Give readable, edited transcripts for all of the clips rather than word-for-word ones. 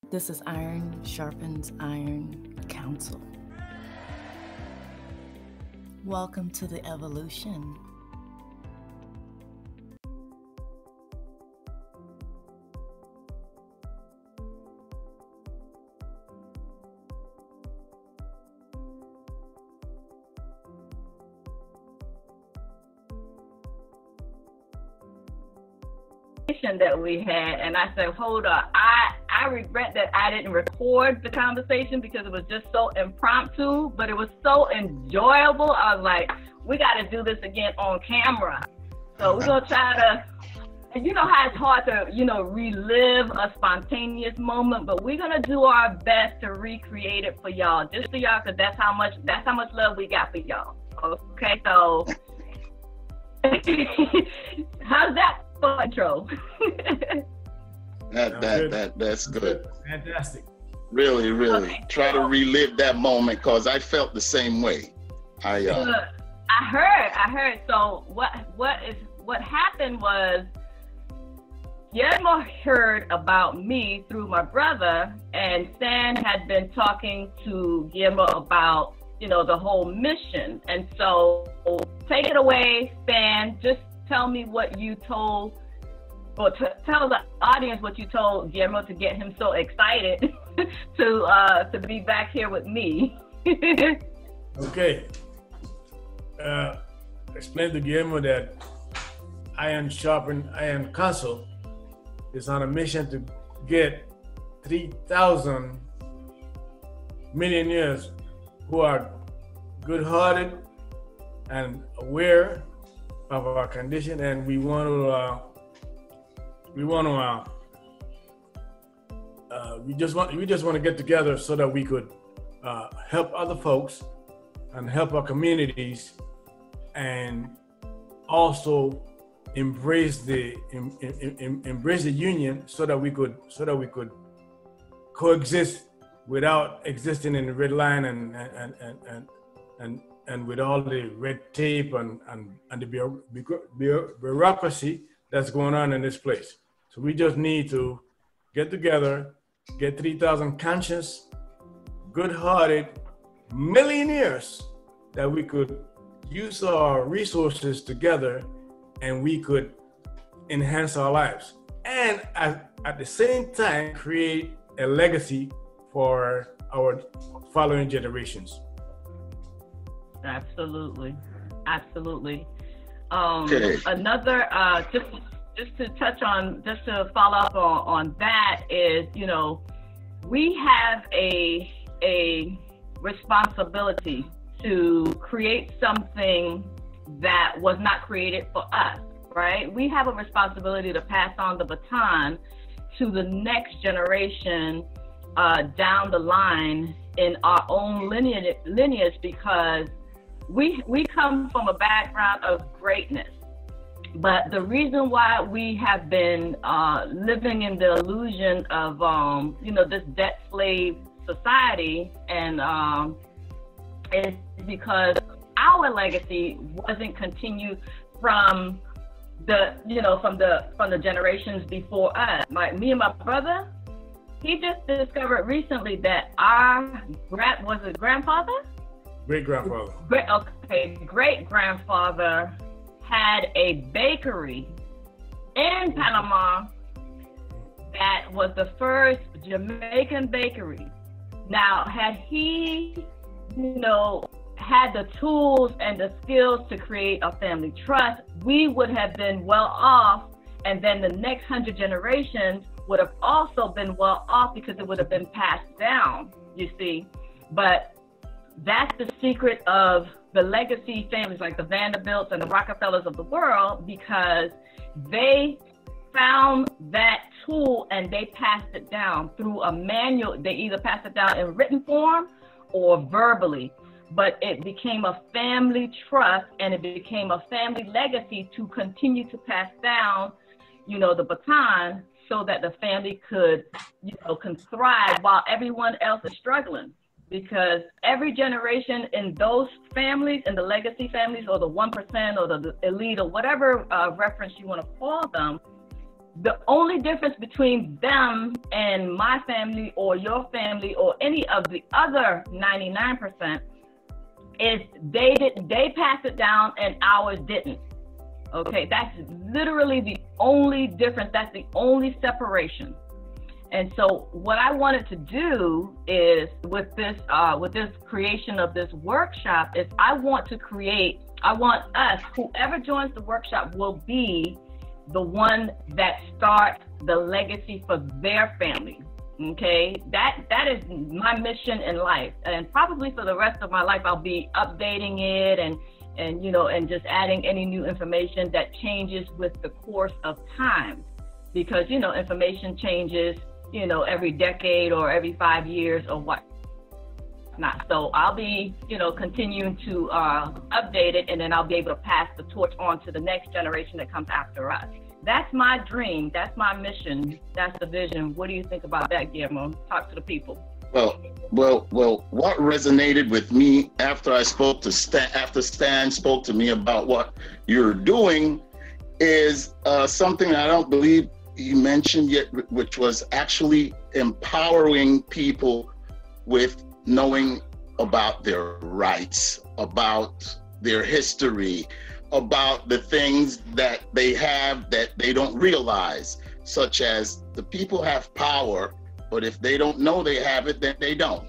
This is Iron Sharpens Iron Council. Welcome to the evolution. That we had, and I said, hold up, I regret that I didn't record the conversation because it was just so impromptu, but it was so enjoyable. I was like, we got to do this again on camera. So we're gonna try to, and you know how it's hard to, relive a spontaneous moment, but we're gonna do our best to recreate it for y'all, just for y'all, because that's how much love we got for y'all. Okay, so how's that intro? That's good. Fantastic. Really, Okay. Try to relive that moment, because I felt the same way. I heard. So what happened was Guillermo heard about me through my brother, and Stan had been talking to Guillermo about the whole mission. And so take it away, Stan. Just tell me what you told, or tell the audience what you told Guillermo to get him so excited to be back here with me. Okay. Explain to Guillermo that Iron Sharpen Iron Council is on a mission to get 3,000 millionaires who are good-hearted and aware of our condition, and we just want to get together so that we could help other folks and help our communities, and also embrace the union so that we could coexist without existing in the red line and with all the red tape and the bureaucracy that's going on in this place. So we just need to get together, get 3,000 conscious, good-hearted millionaires that we could use our resources together, and we could enhance our lives. And at the same time, create a legacy for our following generations. Absolutely. Okay. Another, just to touch on, just to follow up on that is, we have a responsibility to create something that was not created for us, right? We have a responsibility to pass on the baton to the next generation down the line in our own lineage, because we come from a background of greatness. But the reason why we have been living in the illusion of this debt slave society and is because our legacy wasn't continued from the generations before us. Like me and my brother, he just discovered recently that our grandfather? Great-grandfather. Great-grandfather had a bakery in Panama that was the first Jamaican bakery. Now, had he, had the tools and the skills to create a family trust, we would have been well off, and then the next 100 generations would have also been well off because it would have been passed down, you see. But that's the secret of the legacy families like the Vanderbilts and the Rockefellers of the world, because they found that tool and they passed it down through a manual. They either passed it down in written form or verbally, but it became a family trust and it became a family legacy to continue to pass down, the baton, so that the family could, can thrive while everyone else is struggling. Because every generation in those families, in the legacy families, or the 1% or the elite, or whatever reference you want to call them, the only difference between them and my family or your family or any of the other 99% is they passed it down and ours didn't. Okay, that's literally the only difference. That's the only separation. And so what I wanted to do is with this creation of this workshop is I want us, whoever joins the workshop will be the one that starts the legacy for their family. Okay, that is my mission in life, and probably for the rest of my life I'll be updating it and just adding any new information that changes with the course of time, because information changes every decade or every 5 years or what not. So I'll be continuing to update it, and then I'll be able to pass the torch on to the next generation that comes after us. That's my dream. That's my mission. That's the vision. What do you think about that, Guillermo? Talk to the people. Well, what resonated with me after I spoke to Stan spoke to me about what you're doing is something I don't believe you mentioned yet, which was actually empowering people with knowing about their rights, about their history, about the things that they have that they don't realize, such as the people have power, but if they don't know they have it, then they don't.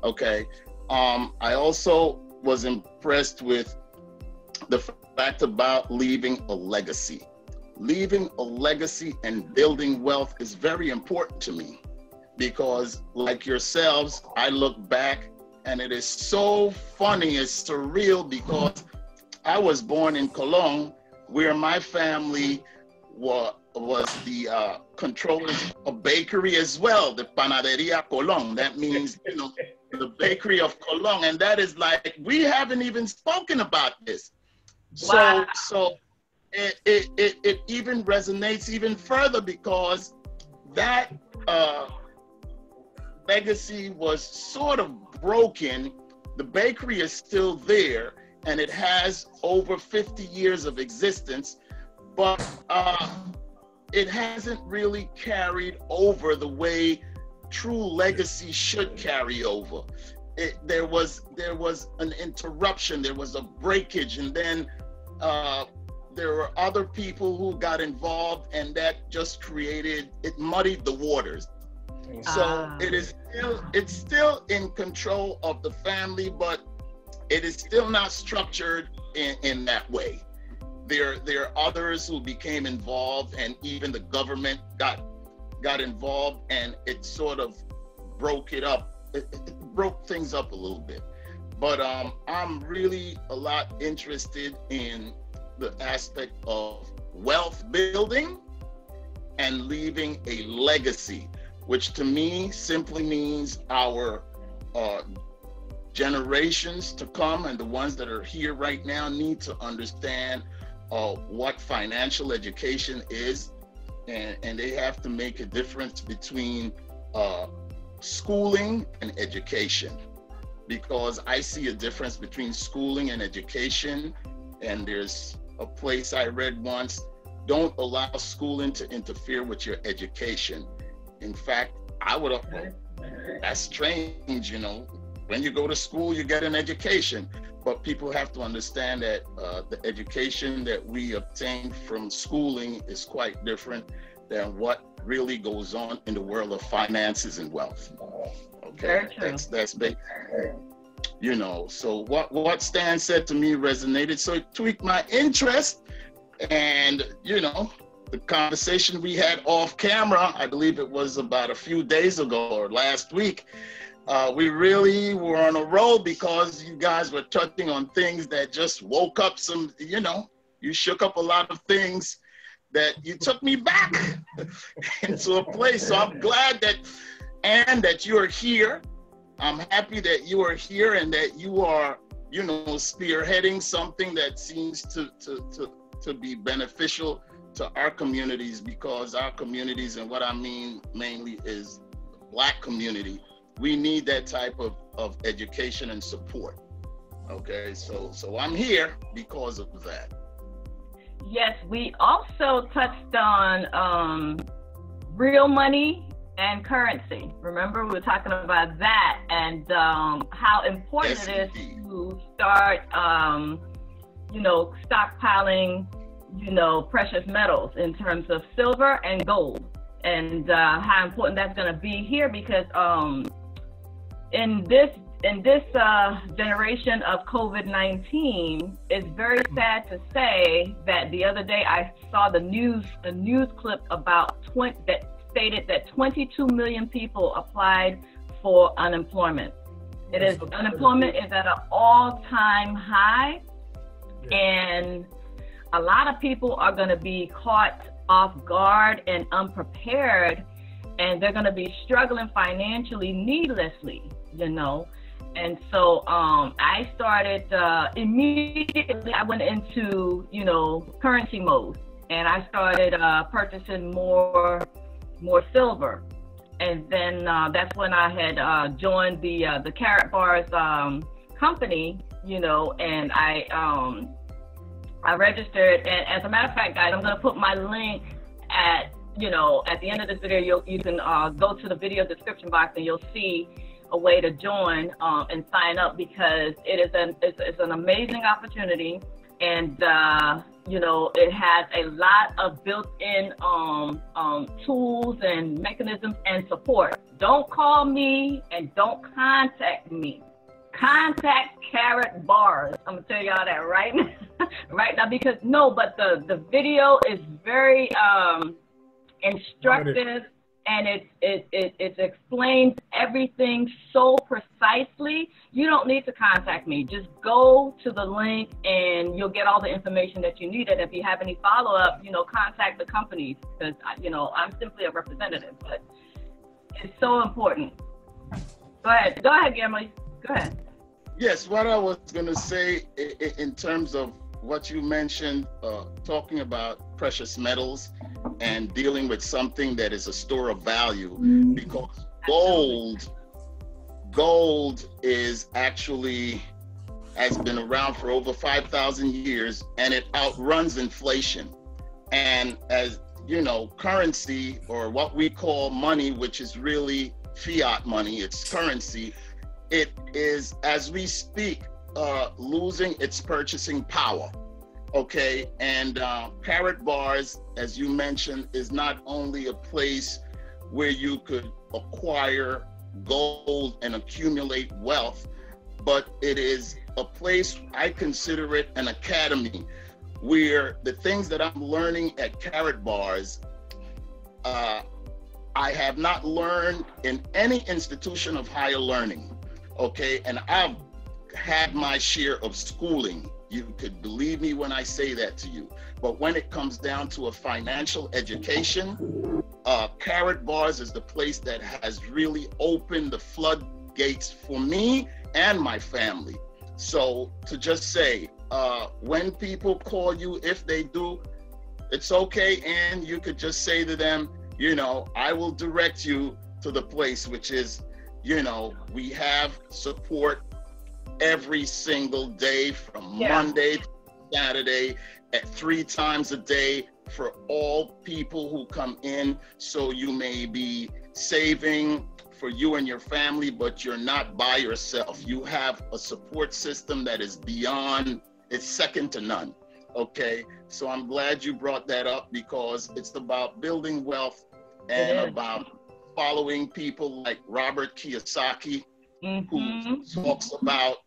Okay. I also was impressed with the fact about leaving a legacy. Leaving a legacy and building wealth is very important to me, because like yourselves, I look back and it is so funny, it's surreal, because I was born in Cologne, where my family was the controllers of bakery as well, the Panaderia Cologne. That means, the bakery of Cologne. And that is like, we haven't even spoken about this. Wow. So it even resonates even further, because that legacy was sort of broken. The bakery is still there, and it has over 50 years of existence, but it hasn't really carried over the way true legacy should carry over. There was an interruption, there was a breakage, and then there were other people who got involved, and that just muddied the waters. So it's still in control of the family, but it is still not structured in that way. There are others who became involved, and even the government got involved, and it sort of broke it up. It broke things up a little bit. But I'm really a lot interested in the aspect of wealth building and leaving a legacy, which to me simply means our generations to come and the ones that are here right now need to understand what financial education is, and they have to make a difference between schooling and education, because I see a difference between schooling and education. And there's a place I read once: don't allow schooling to interfere with your education. In fact, that's strange, when you go to school, you get an education, but people have to understand that the education that we obtain from schooling is quite different than what really goes on in the world of finances and wealth. Okay, that's big. So what Stan said to me resonated, so it tweaked my interest. And the conversation we had off camera, I believe it was about a few days ago or last week, we really were on a roll, because you guys were touching on things that just woke up some, you shook up a lot of things that you took me back into a place. So I'm glad that you are here. I'm happy that you are here and that you are, spearheading something that seems to be beneficial to our communities, because our communities, and what I mean mainly is the Black community, we need that type of education and support. Okay, so I'm here because of that. Yes, we also touched on real money and currency. Remember, we were talking about that and how important it is to start, stockpiling, precious metals in terms of silver and gold, and how important that's going to be here because in this generation of COVID-19, it's very sad to say that the other day I saw a news clip about that stated that 22 million people applied for unemployment. Unemployment is at an all-time high, and a lot of people are going to be caught off guard and unprepared, and they're going to be struggling financially needlessly, And so I started immediately. I went into currency mode, and I started purchasing more silver, and then that's when I had joined the Carrot Bars company, and I registered. And as a matter of fact, guys, I'm going to put my link at the end of this video. You can go to the video description box, and you'll see a way to join and sign up, because it's an amazing opportunity, and it has a lot of built-in tools and mechanisms and support. Don't call me and don't contact me. Contact Carrot Bars. I'm gonna tell y'all that right now, because but the video is very instructive. And it explains everything so precisely. You don't need to contact me. Just go to the link and you'll get all the information that you need. And if you have any follow-up, contact the companies, because, I'm simply a representative, but it's so important. Go ahead, Guillermo. Go ahead. Yes, what I was going to say in terms of what you mentioned, talking about precious metals and dealing with something that is a store of value, because gold is actually has been around for over 5,000 years, and it outruns inflation. And as currency, or what we call money, which is really fiat money, it's currency, it is, as we speak, losing its purchasing power. Okay, and Carrot Bars, as you mentioned, is not only a place where you could acquire gold and accumulate wealth, but it is a place, I consider it an academy, where the things that I'm learning at Carrot Bars, I have not learned in any institution of higher learning. Okay, and I've had my share of schooling. You could believe me when I say that to you. But when it comes down to a financial education, Carrot Bars is the place that has really opened the floodgates for me and my family. So to just say, when people call you, if they do, it's okay. And you could just say to them, I will direct you to the place, which is, we have support every single day from Monday to Saturday at 3 times a day for all people who come in. So you may be saving for you and your family, but you're not by yourself. You have a support system that is beyond, it's second to none. Okay, so I'm glad you brought that up, because it's about building wealth and about following people like Robert Kiyosaki, who talks about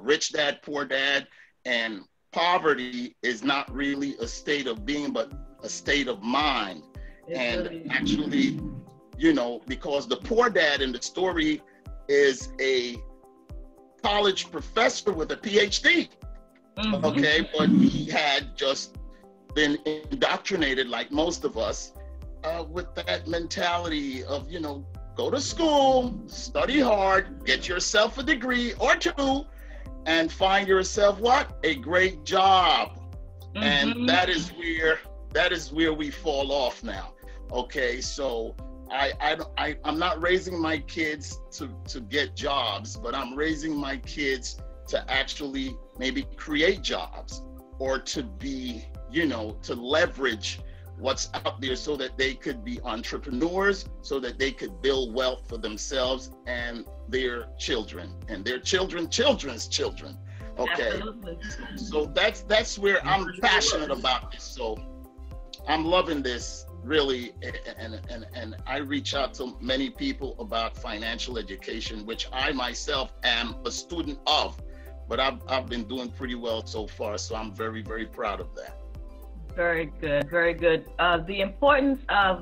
rich dad, poor dad, and poverty is not really a state of being, but a state of mind. And actually, because the poor dad in the story is a college professor with a PhD, okay, but he had just been indoctrinated, like most of us, with that mentality of, go to school, study hard, get yourself a degree or 2, and find yourself a great job. And that is where we fall off now. Okay, so I'm not raising my kids to get jobs, but I'm raising my kids to actually maybe create jobs. or to be, to leverage what's out there so that they could be entrepreneurs, so that they could build wealth for themselves and their children and their children's children. Okay. Absolutely. So that's where I'm passionate about this. So I'm loving this really, and I reach out to many people about financial education, which I myself am a student of, but I've been doing pretty well so far. So I'm very, very proud of that. Very good, very good. The importance of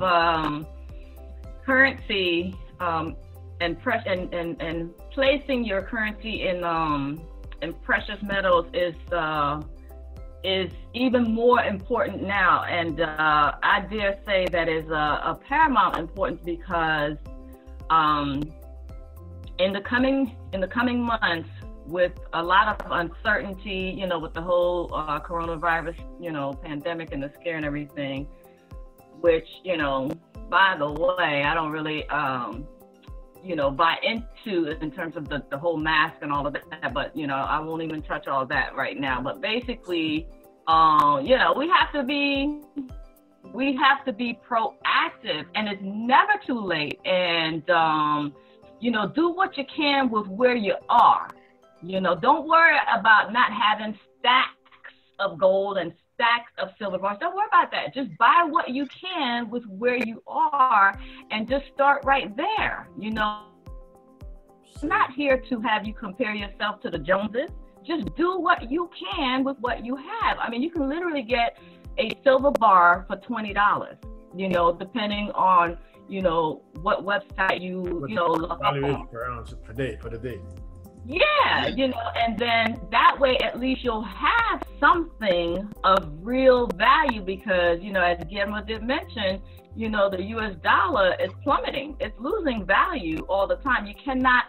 currency and placing your currency in precious metals is even more important now, and I dare say that is a paramount importance, because in the coming months, with a lot of uncertainty, with the whole coronavirus, pandemic and the scare and everything, which, by the way, I don't really, buy into in terms of the whole mask and all of that, but, I won't even touch all that right now. But basically, we have to be proactive, and it's never too late. And, do what you can with where you are. Don't worry about not having stacks of gold and stacks of silver bars. Don't worry about that. Just buy what you can with where you are and just start right there. I'm not here to have you compare yourself to the Joneses. Just do what you can with what you have. I mean, you can literally get a silver bar for $20, depending on, what website you look up on. Per ounce per day, for the day. Yeah, and then that way at least you'll have something of real value, because, as Guillermo did mention, the US dollar is plummeting. It's losing value all the time. You cannot,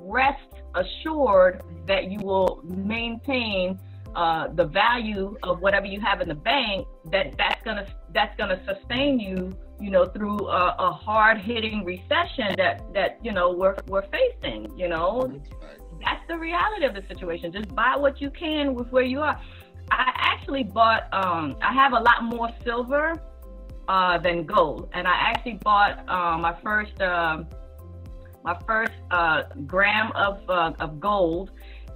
rest assured that you will maintain the value of whatever you have in the bank, that's gonna sustain you, through a hard-hitting recession that we're facing. That's the reality of the situation. Just buy what you can with where you are. I actually bought, I have a lot more silver than gold, and I actually bought my first gram of gold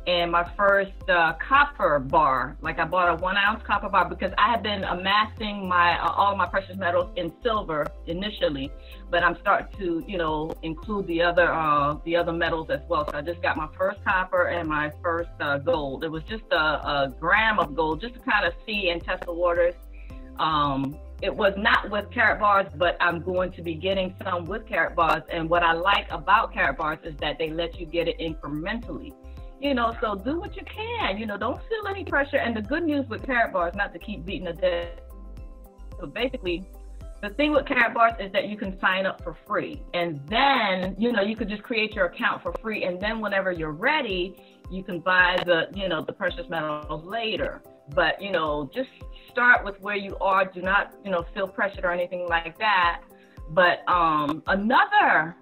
and my first copper bar. Like, I bought a 1 ounce copper bar because I had been amassing all of my precious metals in silver initially, but I'm starting to include the other metals as well. So I just got my first copper and my first gold. It was just a gram of gold, just to kind of see and test the waters. It was not with carat bars, but I'm going to be getting some with carat bars. And what I like about carat bars is that they let you get it incrementally. So do what you can, don't feel any pressure. And the good news with carat bars, not to keep beating the dead, so basically, the thing with carat bars is that you can sign up for free. And then, you could just create your account for free. And then whenever you're ready, you can buy the precious metals later. But, just start with where you are. Do not, feel pressured or anything like that. But another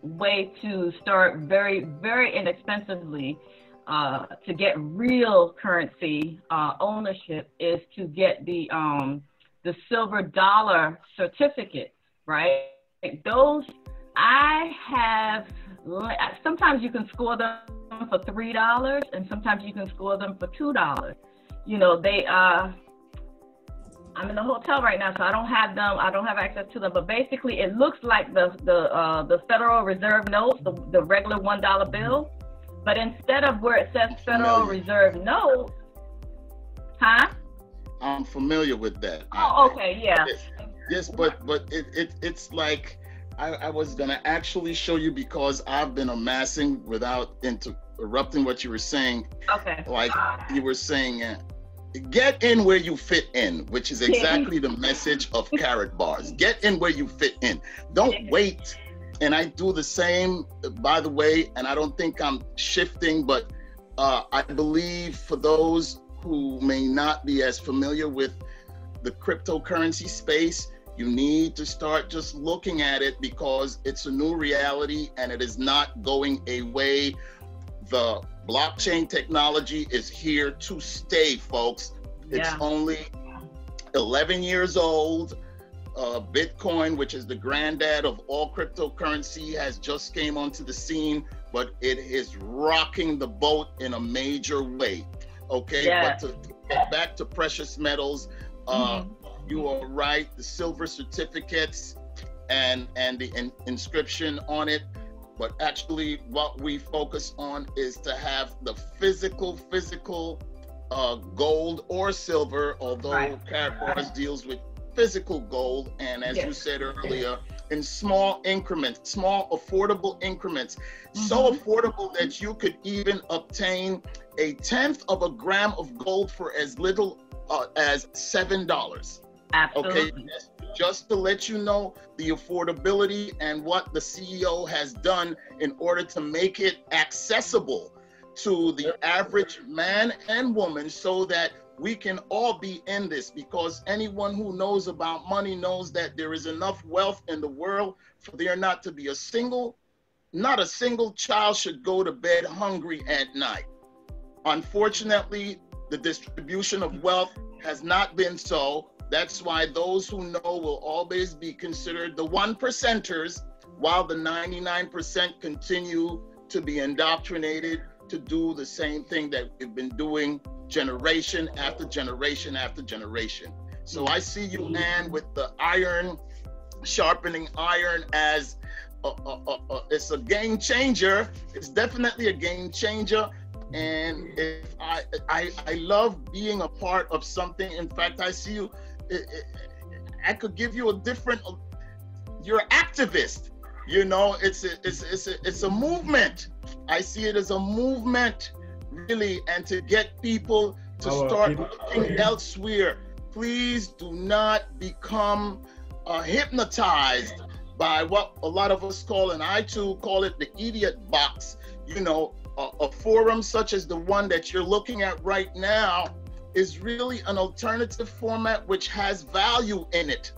way to start very, very inexpensively to get real currency ownership is to get the silver dollar certificate, right? Those I have. Sometimes you can score them for $3, and sometimes you can score them for $2. I'm in the hotel right now, so I don't have them. I don't have access to them. But basically, it looks like the Federal Reserve notes, the regular $1 bill. But instead of where it says Federal Reserve notes, I'm familiar with that. Oh, okay, yeah. Yes, but it's like I was gonna actually show you, because I've been amassing, without interrupting what you were saying. Okay. Like you were saying. Get in where you fit in, which is exactly the message of carat bars. Get in where you fit in. Don't wait. And I do the same, by the way, and I don't think I'm shifting, but I believe for those who may not be as familiar with the cryptocurrency space, you need to start just looking at it, because it's a new reality and it is not going away. the blockchain technology is here to stay, folks. It's only 11 years old. Bitcoin, which is the granddad of all cryptocurrency, has just came onto the scene, but it is rocking the boat in a major way. Okay, but to get back to precious metals, you are right. The silver certificates and the inscription on it, but actually what we focus on is to have the physical gold or silver, although Carat Bars deals with physical gold, and as you said earlier, in small increments, small affordable increments, so affordable that you could even obtain 1/10 of a gram of gold for as little as $7. Absolutely. Okay, just to let you know the affordability and what the CEO has done in order to make it accessible to the average man and woman, so that we can all be in this, because anyone who knows about money knows that there is enough wealth in the world for there not to be not a single child should go to bed hungry at night. Unfortunately, the distribution of wealth has not been so. That's why those who know will always be considered the 1%ers, while the 99% continue to be indoctrinated to do the same thing that we've been doing generation after generation after generation. So I see you, Ann, with the iron, sharpening iron as it's a game changer. It's definitely a game changer. And if I love being a part of something. In fact, I see you, I could give you a different, you're an activist. You know, it's a movement. I see it as a movement, really, and to get people to start looking elsewhere. Please do not become hypnotized by what a lot of us call, and I too call it, the idiot box. You know, a forum such as the one that you're looking at right now is really an alternative format which has value in it.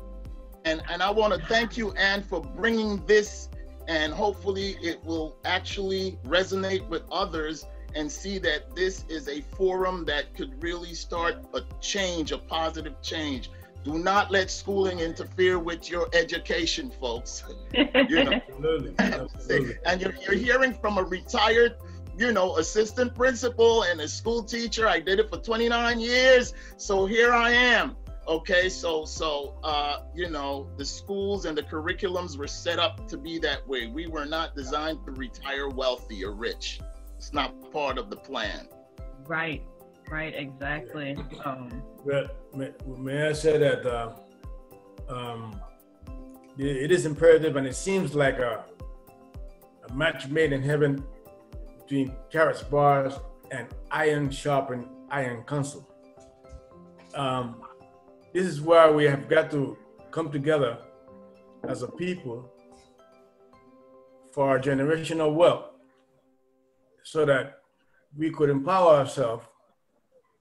And I want to thank you, Ann, for bringing this, and hopefully it will actually resonate with others and see that this is a forum that could really start a change, a positive change. Do not let schooling interfere with your education, folks. You know, absolutely. And you're hearing from a retired, you know, assistant principal and a school teacher. I did it for 29 years, so here I am. Okay, so you know, the schools and the curriculums were set up to be that way. We were not designed to retire wealthy or rich. It's not part of the plan. Right, exactly. May I say that it is imperative, and it seems like a match made in heaven between Carat Bars and Iron Sharpen Iron Council. This is where we have got to come together as a people for our generational wealth, so that we could empower ourselves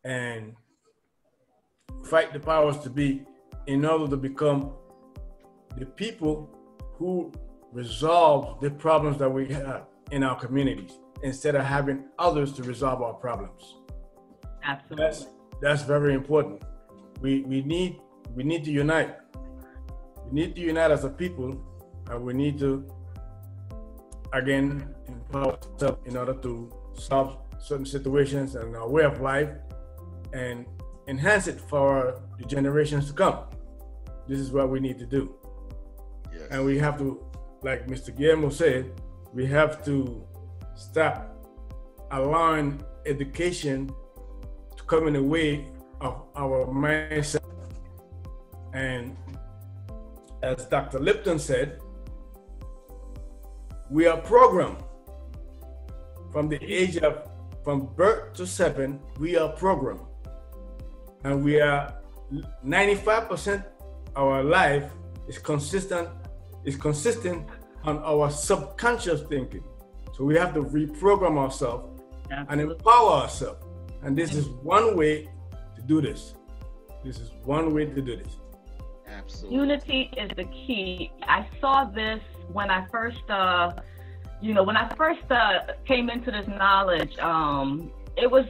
and fight the powers to be, in order to become the people who resolve the problems that we have in our communities, instead of having others to resolve our problems. Absolutely. That's very important. We need to unite. We need to unite as a people, and we need to, again, empower ourselves in order to solve certain situations and our way of life, and enhance it for the generations to come. This is what we need to do. Yes. And we have to, like Mr. Guillermo said, we have to stop allowing education to come in the way of our mindset. And as Dr. Lipton said, we are programmed from the age of, from birth to 7, we are programmed. And we are 95% of our life is consistent on our subconscious thinking. So we have to reprogram ourselves and empower ourselves. And this is one way to do this. This is one way to do this. Absolutely. Unity is the key. I saw this when I first you know, when I first came into this knowledge, it was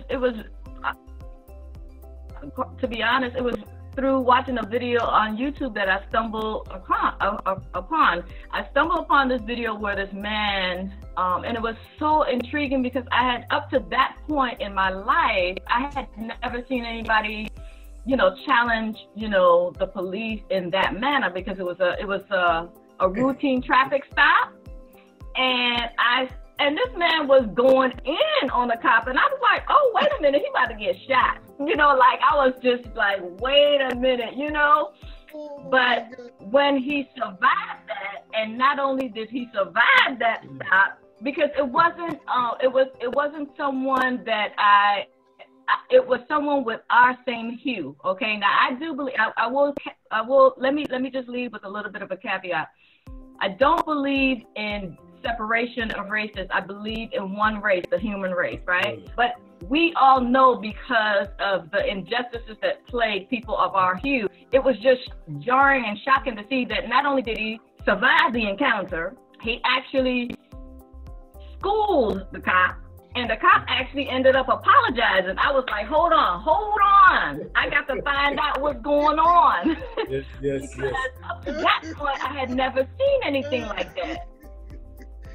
to be honest, it was through watching a video on YouTube that I stumbled upon. I stumbled upon this video where this man, and it was so intriguing because I had, up to that point in my life, I had never seen anybody, you know, challenge, you know, the police in that manner, because it was a routine traffic stop, and this man was going in on the cop, and I was like, oh, wait a minute, he about to get shot. You know, like, I was just like, wait a minute, you know? But when he survived that, and not only did he survive that stop, because it wasn't someone that it was someone with our same hue. Okay, now I do believe, I will, let me just leave with a little bit of a caveat. I don't believe in separation of races. I believe in one race, the human race, right? But we all know, because of the injustices that plague people of our hue, it was just jarring and shocking to see that not only did he survive the encounter, he actually schooled the cop, and the cop actually ended up apologizing. I was like, hold on. I got to find out what's going on. Yes. Because up to that point, I had never seen anything like that.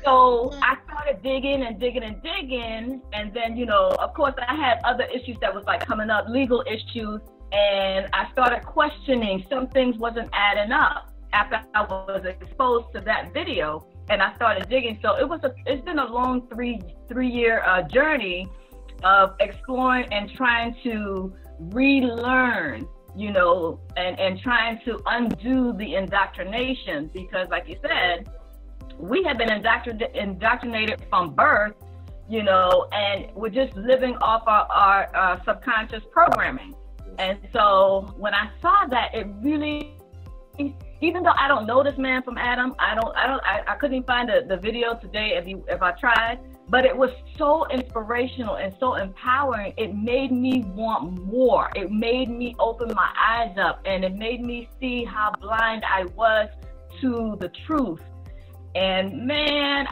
So I started digging, and then, you know, of course, I had other issues that was like coming up, legal issues, and I started questioning. Some things wasn't adding up after I was exposed to that video, and I started digging. So it's been a long three-year journey of exploring and trying to relearn, you know, and trying to undo the indoctrination, because, like you said, we have been indoctrinated from birth, you know, and we're just living off our subconscious programming. And so when I saw that, it really, even though I don't know this man from Adam, I couldn't even find the video today if I tried, but it was so inspirational and so empowering. It made me want more. It made me open my eyes up, and it made me see how blind I was to the truth. And man,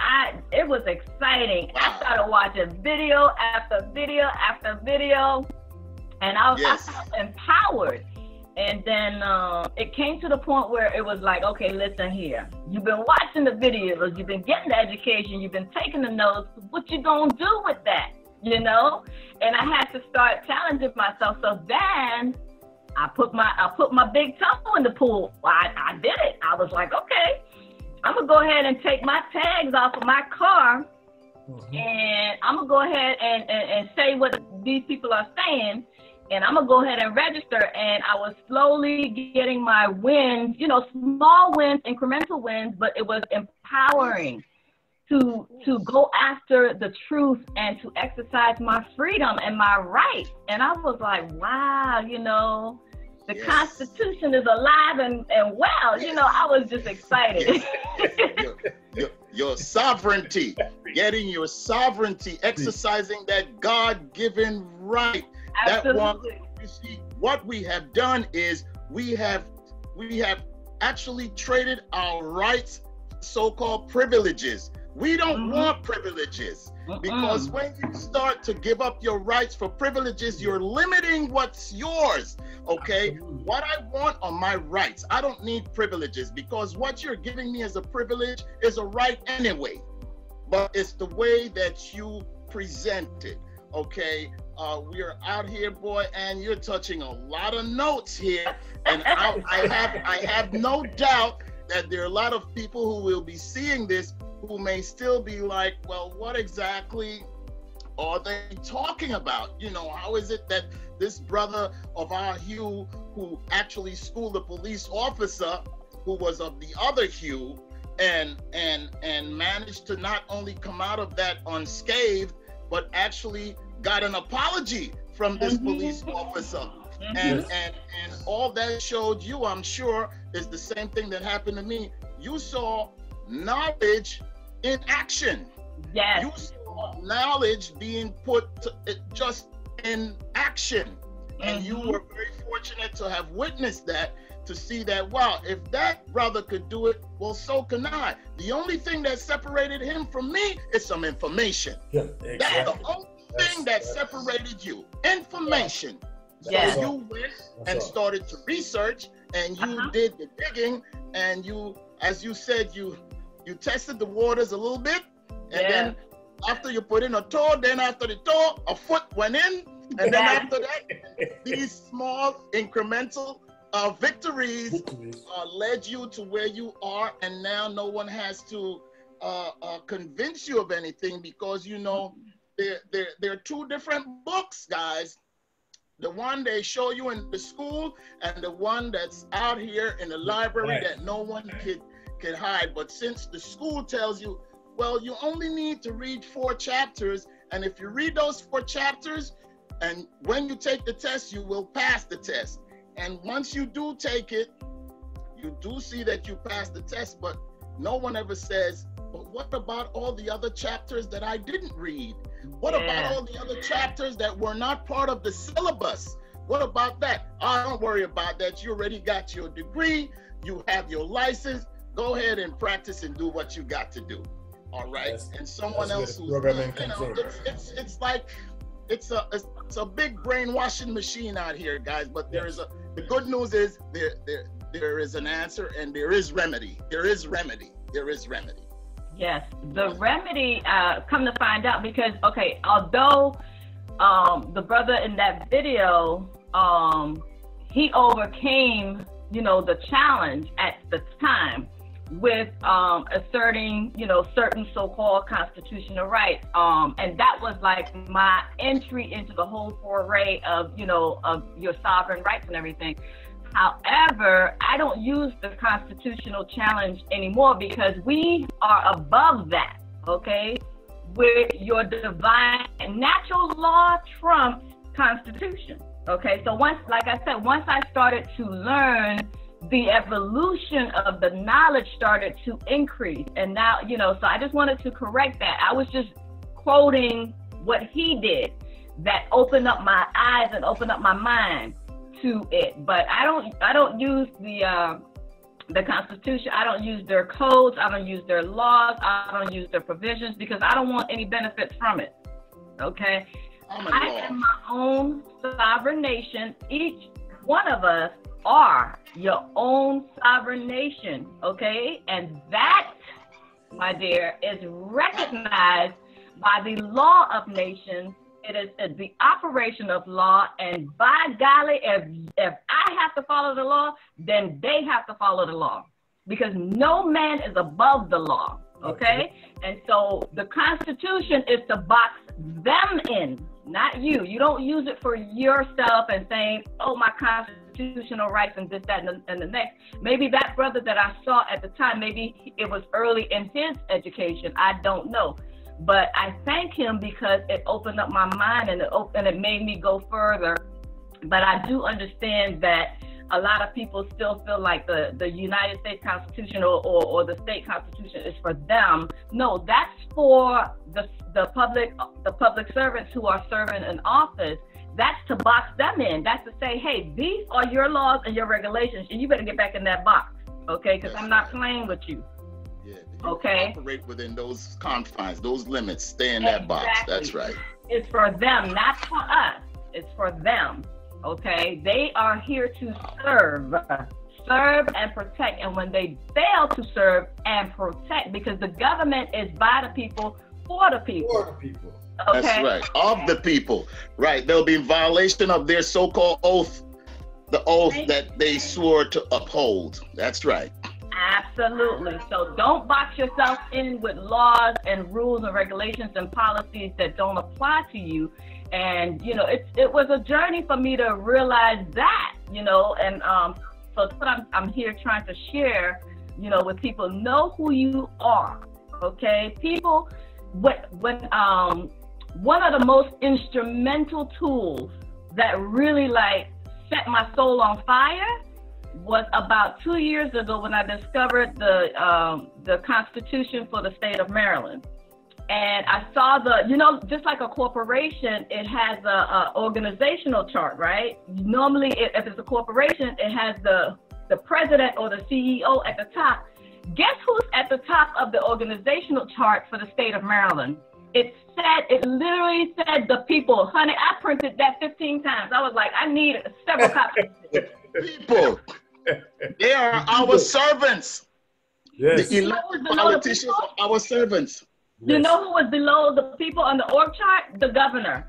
it was exciting. I started watching video after video after video, and I felt empowered. And then it came to the point where it was like, okay, listen here. You've been watching the videos, you've been getting the education, you've been taking the notes. What you gonna do with that? You know? And I had to start challenging myself. So then I put my big toe in the pool. I did it. I was like, okay, I'm gonna go ahead and take my tags off of my car, and I'm gonna go ahead and say what these people are saying, and I'm gonna go ahead and register. And I was slowly getting my wins, you know, small wins, incremental wins, but it was empowering to go after the truth and to exercise my freedom and my rights. And I was like, wow, you know, the Constitution is alive and well. You know, I was just excited. Your sovereignty, getting your sovereignty, exercising that God-given right. Absolutely. That one, you see, what we have done is we have actually traded our rights, so-called privileges. We don't want privileges, because when you start to give up your rights for privileges, you're limiting what's yours. Okay, what I want are my rights. I don't need privileges, because what you're giving me as a privilege is a right anyway, but it's the way that you present it. Okay, we're out here, boy, and you're touching a lot of notes here, and I have no doubt that there are a lot of people who will be seeing this who may still be like, well, what exactly are they talking about? You know, how is it that this brother of our hue, who actually schooled a police officer who was of the other hue, and managed to not only come out of that unscathed, but actually got an apology from this police officer? And all that showed you, I'm sure, is the same thing that happened to me. You saw knowledge in action. Yes. You saw knowledge being put just in action. And you were very fortunate to have witnessed that, to see that, wow, if that brother could do it, well, so can I. The only thing that separated him from me is some information. Yeah, exactly. That's the only thing that separated you. Information. Yeah. So you went and started to research, and you did the digging, and you, as you said, you tested the waters a little bit, and then after you put in a toe, then after the toe, a foot went in, and then after that, these small incremental victories led you to where you are, and now no one has to convince you of anything, because you know there are two different books, guys. The one they show you in the school, and the one that's out here in the library that no one could hide. But since the school tells you, well, you only need to read 4 chapters, and if you read those 4 chapters, and when you take the test, you will pass the test. And once you do take it, you do see that you passed the test, but no one ever says, but what about all the other chapters that I didn't read? What about all the other chapters that were not part of the syllabus? What about that? Oh, don't worry about that. You already got your degree. You have your license. Go ahead and practice and do what you got to do. All right. And someone else who's, it's like, it's a big brainwashing machine out here, guys. But there is the good news is there is an answer, and there is remedy. There is remedy. There is remedy. Yes, the remedy, come to find out, because, okay, although the brother in that video, he overcame, you know, the challenge at the time with asserting, you know, certain so-called constitutional rights. And that was like my entry into the whole foray of, you know, of your sovereign rights and everything. However, I don't use the constitutional challenge anymore, because we are above that, okay? Where your divine natural law trumps constitution, okay? So once, like I said, once I started to learn, the evolution of the knowledge started to increase. And now, you know, so I just wanted to correct that. I was just quoting what he did that opened up my eyes and opened up my mind to it. But I don't use the Constitution. I don't use their codes. I don't use their laws. I don't use their provisions, because I don't want any benefits from it. Okay, I am my own sovereign nation. Each one of us are your own sovereign nation. Okay, and that, my dear, is recognized by the law of nations. It is the operation of law, and by golly, if I have to follow the law, then they have to follow the law, because no man is above the law, okay? And so the Constitution is to box them in, not you. You don't use it for yourself and saying, oh, my constitutional rights and this, that, and the next. Maybe that brother that I saw at the time, maybe it was early in his education. I don't know. But I thank him, because it opened up my mind, and it made me go further. But I do understand that a lot of people still feel like the United States Constitution or the state constitution is for them. No, that's for the public servants who are serving in office. That's to box them in. That's to say, hey, these are your laws and your regulations, and you better get back in that box, okay? Because I'm not playing with you. You operate within those confines, those limits, stay in that box. That's right. It's for them, not for us. It's for them, okay? They are here to serve and protect. And when they fail to serve and protect, because the government is by the people, for the people. For the people. Okay? That's right, of the people. Right, they'll be in violation of their so-called oath, the oath that they swore to uphold. That's right. Absolutely. So don't box yourself in with laws and rules and regulations and policies that don't apply to you. And, you know, it was a journey for me to realize that, you know, and so that's what I'm here trying to share, you know, with people. Know who you are, okay? People, when one of the most instrumental tools that really, like, set my soul on fire was about 2 years ago, when I discovered the Constitution for the state of Maryland. And I saw you know, just like a corporation, it has a organizational chart, right? Normally, if it's a corporation, it has the the president or the CEO at the top. Guess who's at the top of the organizational chart for the state of Maryland? It literally said the people. Honey, I printed that 15 times. I was like, I need several copies. People, they are our servants. Yes. The elected politicians are our servants. You Yes. know who was below the people on the org chart? The governor.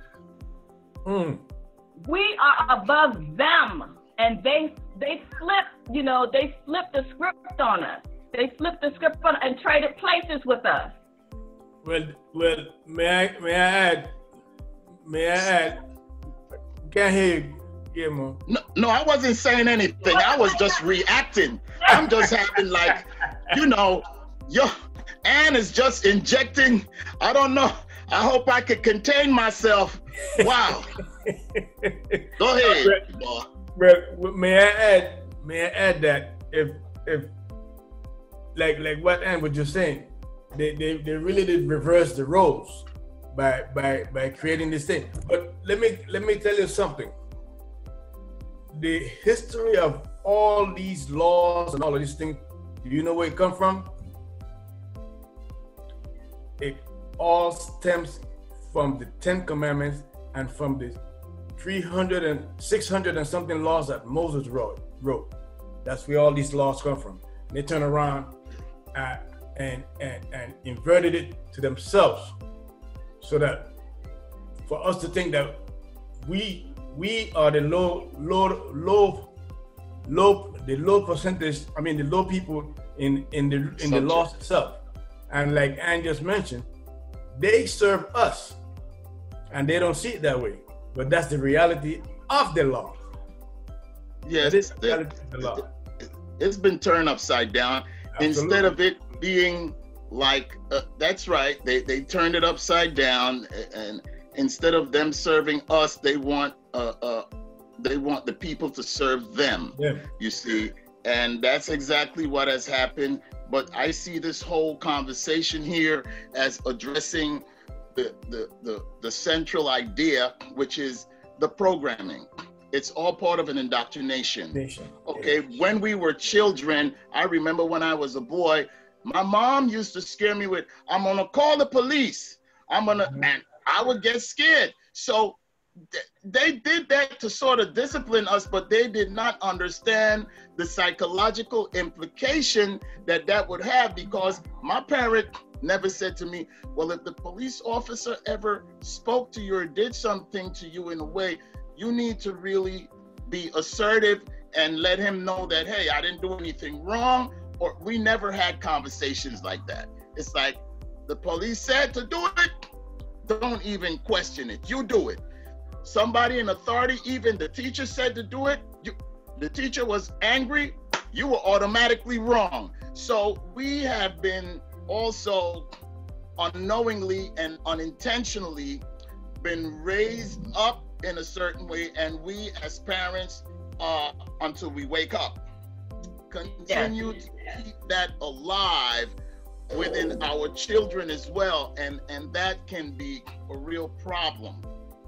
We are above them, and they flipped, they flipped the script on us. They flipped the script on and traded places with us. Well, may I add? Can't hear you, Guillermo. No, I wasn't saying anything. I was just reacting. I'm just having Ann is just injecting. I don't know. I hope I could contain myself. Wow. Go ahead. Well, may I add that if like what Ann was just saying, they really did reverse the roles by creating this thing. But let me tell you something. The history of all these laws and all of these things, do you know where it comes from? It all stems from the 10 Commandments and from the 600 and something laws that Moses wrote. That's where all these laws come from. They turn around and inverted it to themselves, so that for us to think that we are the low percentage. I mean, the low people in the laws itself. And like Ann just mentioned, they serve us, and they don't see it that way. But that's the reality of the law. Yes, it's been turned upside down. Absolutely. Instead of it being like, that's right, they turned it upside down, and instead of them serving us, they want the people to serve them. Yeah. You see, and that's exactly what has happened. But I see this whole conversation here as addressing the central idea, which is the programming. It's all part of an indoctrination. Okay, when we were children, I remember when I was a boy, my mom used to scare me with, I'm gonna call the police. And I would get scared. So they did that to sort of discipline us, but they did not understand the psychological implication that would have, because my parent never said to me, well, if the police officer ever spoke to you or did something to you in a way, you need to really be assertive and let him know that, hey, I didn't do anything wrong. Or we never had conversations like that. It's like, the police said to do it, don't even question it, you do it. Somebody in authority, even the teacher said to do it, the teacher was angry, you were automatically wrong. So we have been also unknowingly and unintentionally been raised up in a certain way, and we as parents, until we wake up, continue to keep that alive within our children as well, and that can be a real problem.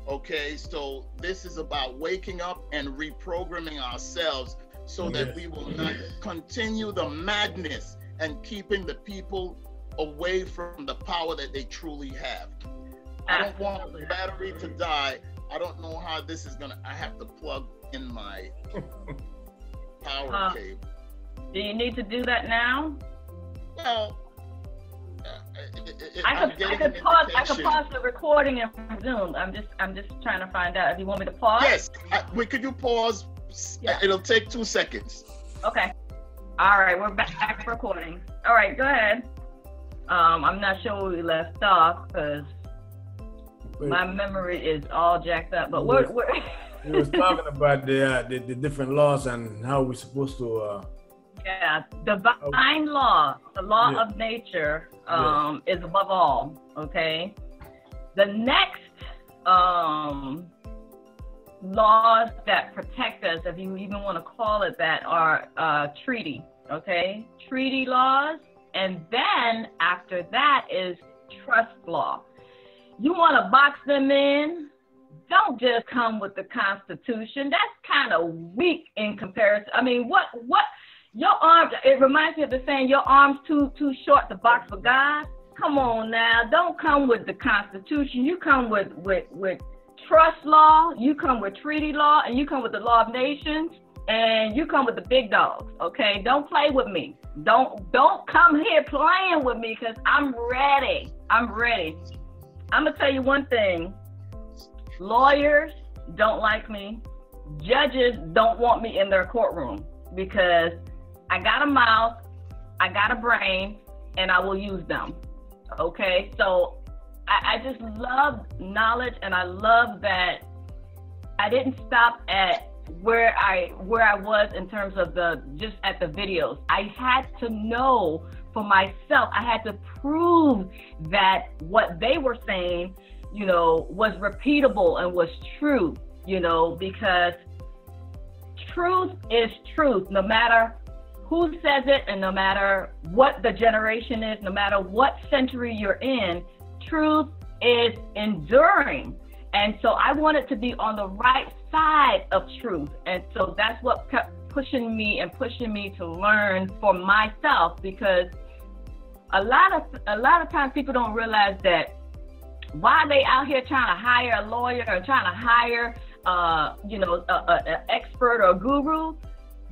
Okay, so this is about waking up and reprogramming ourselves so that we will not continue the madness and keeping the people away from the power that they truly have. I don't want the battery to die. I don't know how this is gonna, I have to plug in my power cable. Do you need to do that now? Well, I could pause the recording and resume. I'm just trying to find out if you want me to pause. Yes. Could you pause? Yeah. It'll take 2 seconds. Okay. All right, we're back recording. All right, go ahead. I'm not sure where we left off because my memory is all jacked up. But we're we was talking about the different laws and how we're supposed to. Divine law, the law of nature, is above all. Okay. The next laws that protect us, if you even want to call it that, are treaty. Okay, treaty laws, and then after that is trust law. You want to box them in? Don't just come with the Constitution. That's kind of weak in comparison. I mean, what Your arms, it reminds me of the saying, your arms too short to box for God. Come on now, don't come with the Constitution. You come with trust law, you come with treaty law, and you come with the law of nations, and you come with the big dogs, okay? Don't play with me. Don't come here playing with me, because I'm ready. I'm ready. I'm going to tell you one thing. Lawyers don't like me. Judges don't want me in their courtroom, because I got a mouth, I got a brain, and I will use them, okay? So I just love knowledge, and I love that I didn't stop at where I was in terms of just at the videos. I had to know for myself. I had to prove that what they were saying, you know, was repeatable and was true, you know, because truth is truth, no matter who says it, and no matter what the generation is, no matter what century you're in, truth is enduring. And so I wanted to be on the right side of truth. And so that's what kept pushing me to learn for myself, because a lot of times people don't realize that while they out here trying to hire a lawyer or trying to hire an expert or a guru,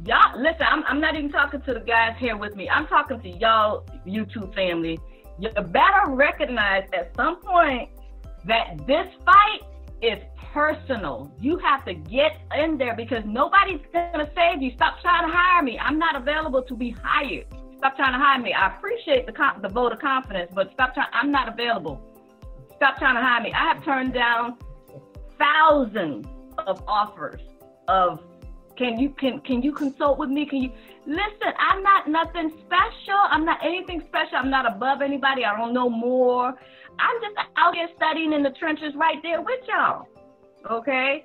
y'all listen, I'm not even talking to the guys here with me. I'm talking to y'all YouTube family. You better recognize at some point that this fight is personal. You have to get in there, because nobody's gonna save you. Stop trying to hire me. I'm not available to be hired. Stop trying to hire me. I appreciate the vote of confidence, but stop trying. I'm not available. Stop trying to hire me. I have turned down thousands of offers of, can you consult with me? Can you listen? I'm not nothing special. I'm not anything special. I'm not above anybody. I don't know more. I'm just out here studying in the trenches right there with y'all. Okay?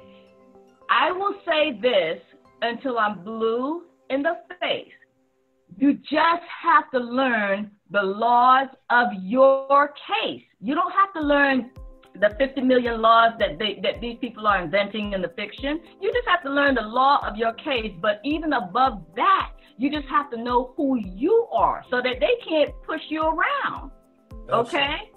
I will say this until I'm blue in the face. You just have to learn the laws of your case. You don't have to learn the 50 million laws that these people are inventing in the fiction. You just have to learn the law of your case. But even above that, you just have to know who you are, so that they can't push you around. Okay?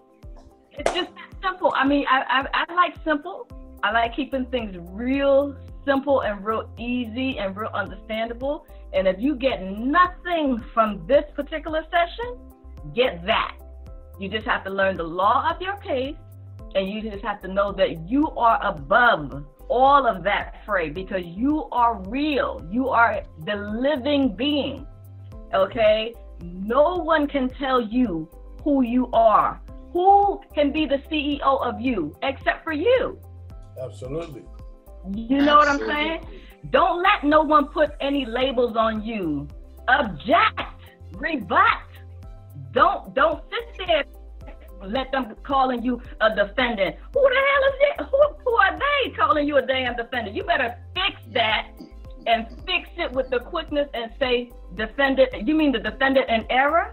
It's just that simple. I mean, I like simple. I like keeping things real simple and real easy and real understandable. And if you get nothing from this particular session, get that. You just have to learn the law of your case, and you just have to know that you are above all of that fray, because you are real. You are the living being, okay? No one can tell you who you are. Who can be the CEO of you except for you? Absolutely. You know what I'm saying? Don't let no one put any labels on you. Object, rebut. Don't sit there. Let them calling you a defendant. Who the hell is it? Who are they calling you a damn defendant? You better fix that, and fix it with the quickness, and say defendant. You mean the defendant in error?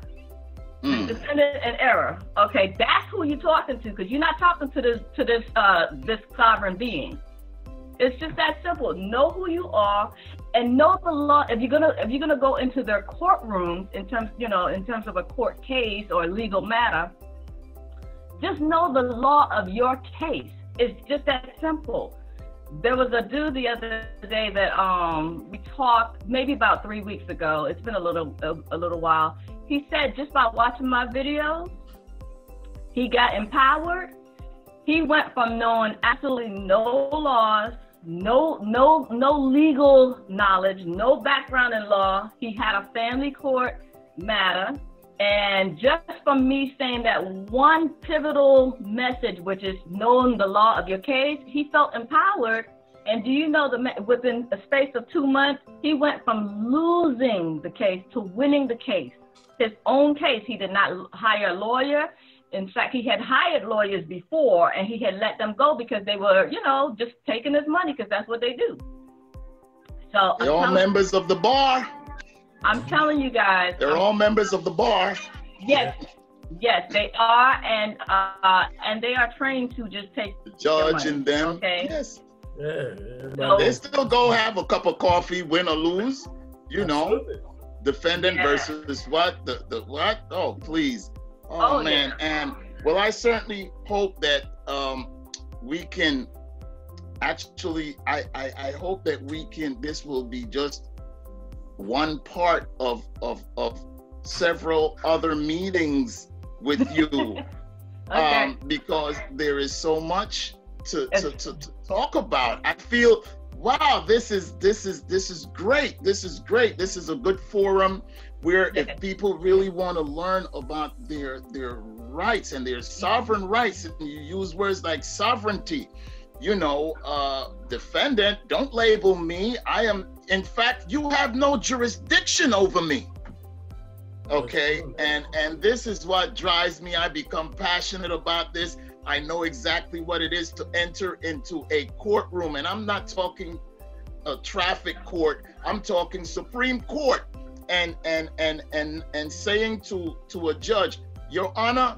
Defendant in error. Okay, that's who you're talking to, because you're not talking to this sovereign being. It's just that simple. Know who you are, and know the law. If you're gonna go into their courtrooms in terms of a court case or a legal matter, just know the law of your case. It's just that simple. There was a dude the other day that we talked maybe about 3 weeks ago. It's been a little while. He said just by watching my videos, he got empowered. He went from knowing absolutely no laws, no legal knowledge, no background in law. He had a family court matter. And just from me saying that one pivotal message, which is knowing the law of your case, he felt empowered. And do you know, within a space of 2 months, he went from losing the case to winning the case. His own case. He did not hire a lawyer. In fact, he had hired lawyers before, and he had let them go because they were, just taking his money, because that's what they do. So they're all members of the bar. I'm telling you guys. They're all members of the bar. Yes, they are, and they are trained to just take the judge and them. Okay. Yes. Yeah. So, they still go have a cup of coffee, win or lose. You know. Defendant versus what? The what? Oh, please. Oh man. Yeah. And well, I certainly hope that we can actually, I hope that we can, this will be just one part of several other meetings with you. Okay. Because there is so much to talk about. I feel, wow, this is great. This is great. This is a good forum where if people really want to learn about their rights and their sovereign rights, and you use words like sovereignty, you know, defendant, don't label me. I am, in fact, you have no jurisdiction over me. Okay, and this is what drives me. I become passionate about this. I know exactly what it is to enter into a courtroom, and I'm not talking a traffic court. I'm talking Supreme Court, and saying to a judge, Your Honor,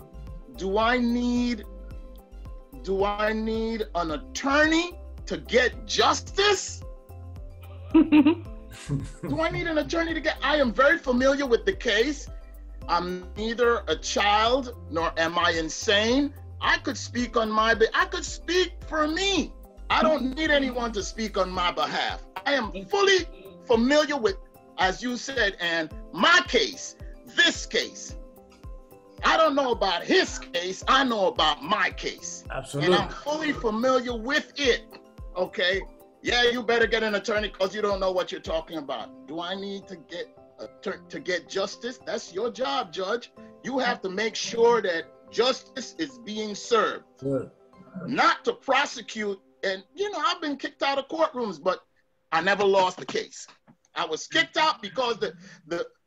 do I need an attorney to get justice? Do I need an attorney to get? I am very familiar with the case. I'm neither a child nor am I insane. I could speak on I could speak for me. I don't need anyone to speak on my behalf. I am fully familiar with, as you said, and my case, this case. I don't know about his case. I know about my case. Absolutely. And I'm fully familiar with it. Okay. Yeah, you better get an attorney because you don't know what you're talking about. Do I need to get justice? That's your job, Judge. You have to make sure that justice is being served. Sure. Not to prosecute. And, you know, I've been kicked out of courtrooms, but I never lost the case. I was kicked out because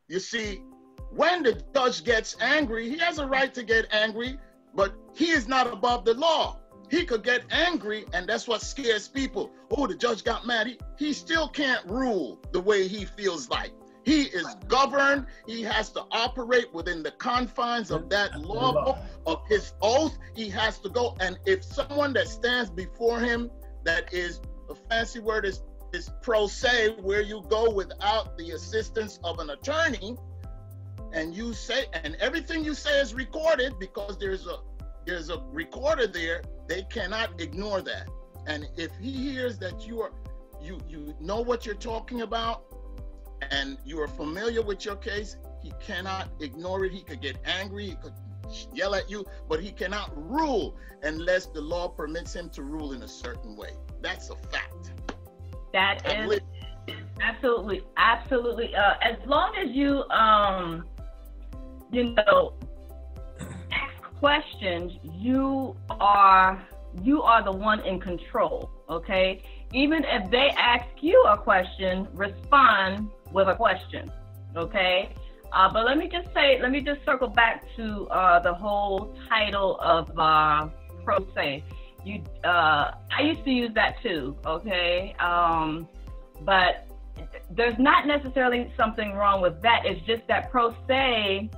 you see, when the judge gets angry, he has a right to get angry, but he is not above the law. He could get angry, and that's what scares people. Oh, the judge got mad. He still can't rule the way he feels like. He is governed. He has to operate within the confines of that law book, of his oath. He has to go. And if someone that stands before him, that is, a fancy word is pro se, where you go without the assistance of an attorney, and you say, and everything you say is recorded because there's a recorder there, they cannot ignore that. And if he hears that you know what you're talking about and you are familiar with your case, he cannot ignore it. He could get angry, he could yell at you, but he cannot rule unless the law permits him to rule in a certain way. That's a fact. That is absolutely. As long as you, ask questions, you are the one in control. Okay. Even if they ask you a question, respond with a question. Okay. But let me just circle back to the whole title of pro se. I used to use that too. Okay. But there's not necessarily something wrong with that. It's just that pro se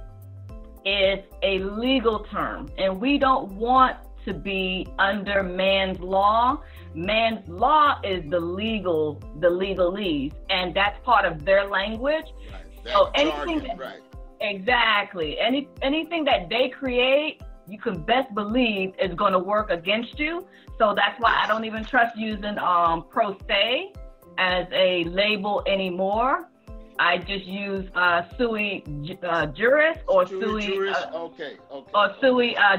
is a legal term, and we don't want to be under man's law. Man's law is the legalese, and that's part of their language. Right. So anything exactly, anything that they create, you can best believe is going to work against you. So that's why I don't even trust using pro se as a label anymore. I just use sui juris or sui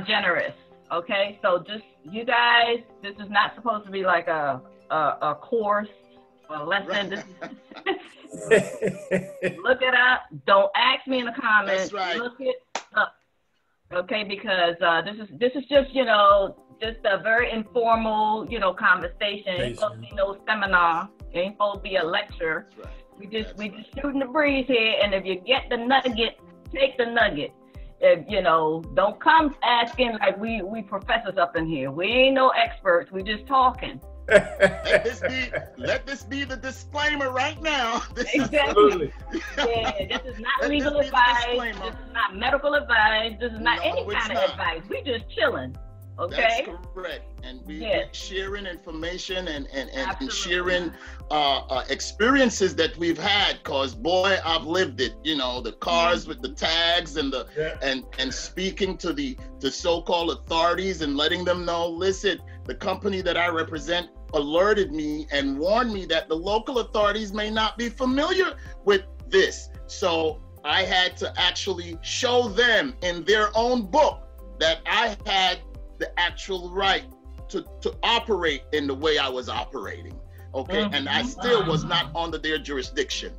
generis. Okay, so just you guys, this is not supposed to be like a course or a lesson. This is look it up. Don't ask me in the comments. That's right. Look it up. Okay, because this is just just a very informal conversation. It ain't supposed to be no seminar. It ain't supposed to be a lecture. That's right. We just shooting the breeze here, and if you get the nugget, take the nugget. If don't come asking like we professors up in here. We ain't no experts. We just talking. Let this be the disclaimer right now. Exactly. This is not legal advice. This is not medical advice. This is not any kind of advice. We just chilling. Okay? That's correct. And we sharing information and sharing experiences that we've had, because boy, I've lived it. You know, the cars with the tags and the and speaking to the so-called authorities and letting them know, listen, the company that I represent alerted me and warned me that the local authorities may not be familiar with this. So I had to actually show them in their own book that I had the actual right to operate in the way I was operating. Okay. And I still was not under their jurisdiction.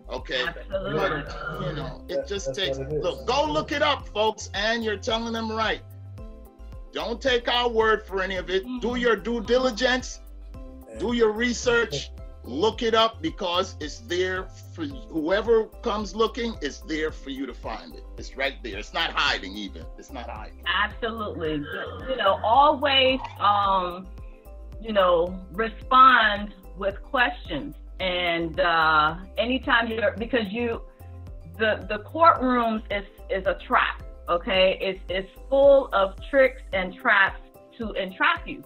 Okay. Absolutely. But, you know, it just takes, look, go look it up, folks. And you're telling them right. Don't take our word for any of it. Do your due diligence. Do your research, look it up, because it's there for whoever comes looking, it's there for you to find it. It's right there. It's not hiding even. It's not hiding. Absolutely. You know, always, you know, respond with questions. And anytime because the courtrooms is a trap, okay? It's full of tricks and traps to entrap you.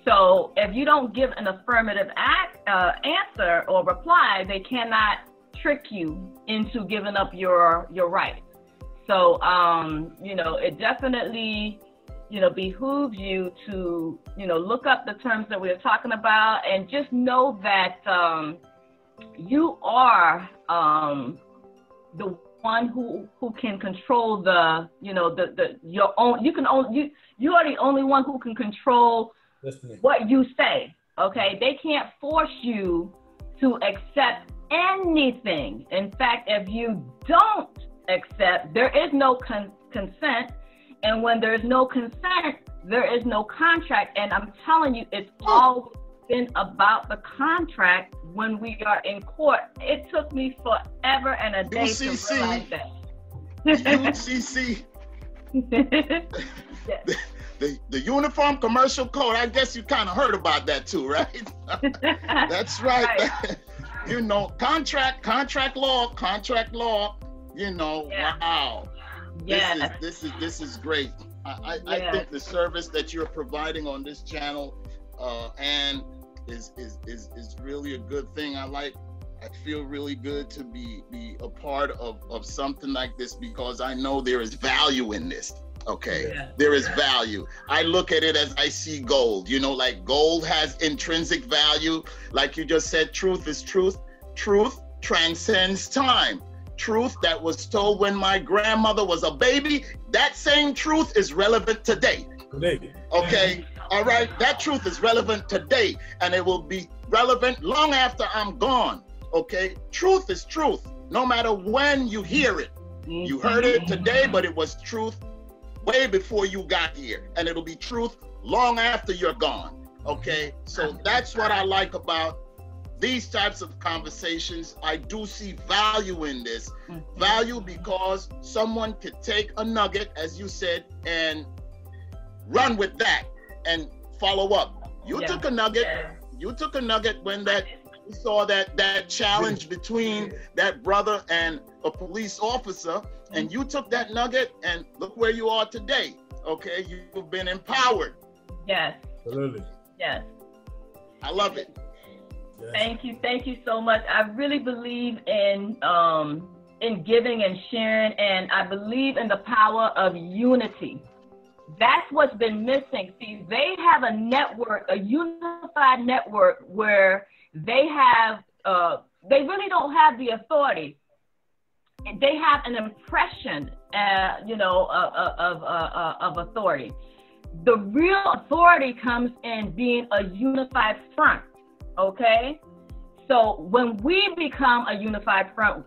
So if you don't give an affirmative answer or reply, they cannot trick you into giving up your right. So, you know, it definitely, you know, behooves you to, you know, look up the terms that we're talking about, and just know that you are the one who can control the, you know, your own. You are the only one who can control what you say. Okay, they can't force you to accept anything. In fact, if you don't accept, there is no consent, and when there is no consent, there is no contract. And I'm telling you, it's always been about the contract when we are in court. It took me forever and a day to realize that. UCC. Yes. The Uniform Commercial Code, I guess you kind of heard about that too, right? That's right. Right. You know, contract law, you know, wow. Yeah. This is great. I think the service that you're providing on this channel and is really a good thing. I feel really good to be a part of something like this, because I know there is value in this. Okay, there is value. I look at it as I see gold. You know, like gold has intrinsic value. Like you just said, truth is truth. Truth transcends time. Truth that was told when my grandmother was a baby, that same truth is relevant today. Okay, all right, that truth is relevant today, and it will be relevant long after I'm gone. Okay, truth is truth, no matter when you hear it. You heard it today, but it was truth way before you got here, and it'll be truth long after you're gone. Okay, so that's what I like about these types of conversations. I do see value in this. Value because someone could take a nugget, as you said, and run with that and follow up. You took a nugget. You took a nugget when you saw that challenge between that brother and a police officer, and you took that nugget, and look where you are today. Okay, you've been empowered. Yes. Absolutely. Yes. I love it. Yes. Thank you so much. I really believe in giving and sharing, and I believe in the power of unity. That's what's been missing. See, they have a network, a unified network, where they have, they really don't have the authority. They have an impression, you know, of authority. The real authority comes in being a unified front, okay? So when we become a unified front,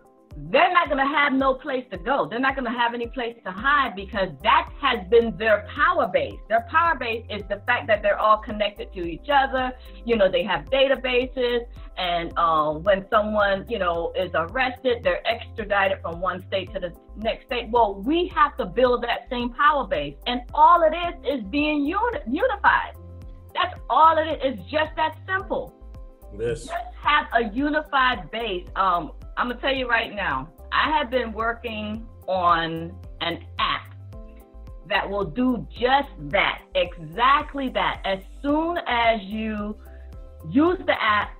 they're not going to have no place to go. They're not going to have any place to hide, because that has been their power base. Their power base is the fact that they're all connected to each other. You know, they have databases, and when someone, you know, is arrested, they're extradited from one state to the next state. Well, we have to build that same power base, and all it is being unified. That's all it is. It's just that simple. Yes. Just have a unified base. I'm gonna tell you right now, I have been working on an app that will do just that, exactly that. As soon as you use the app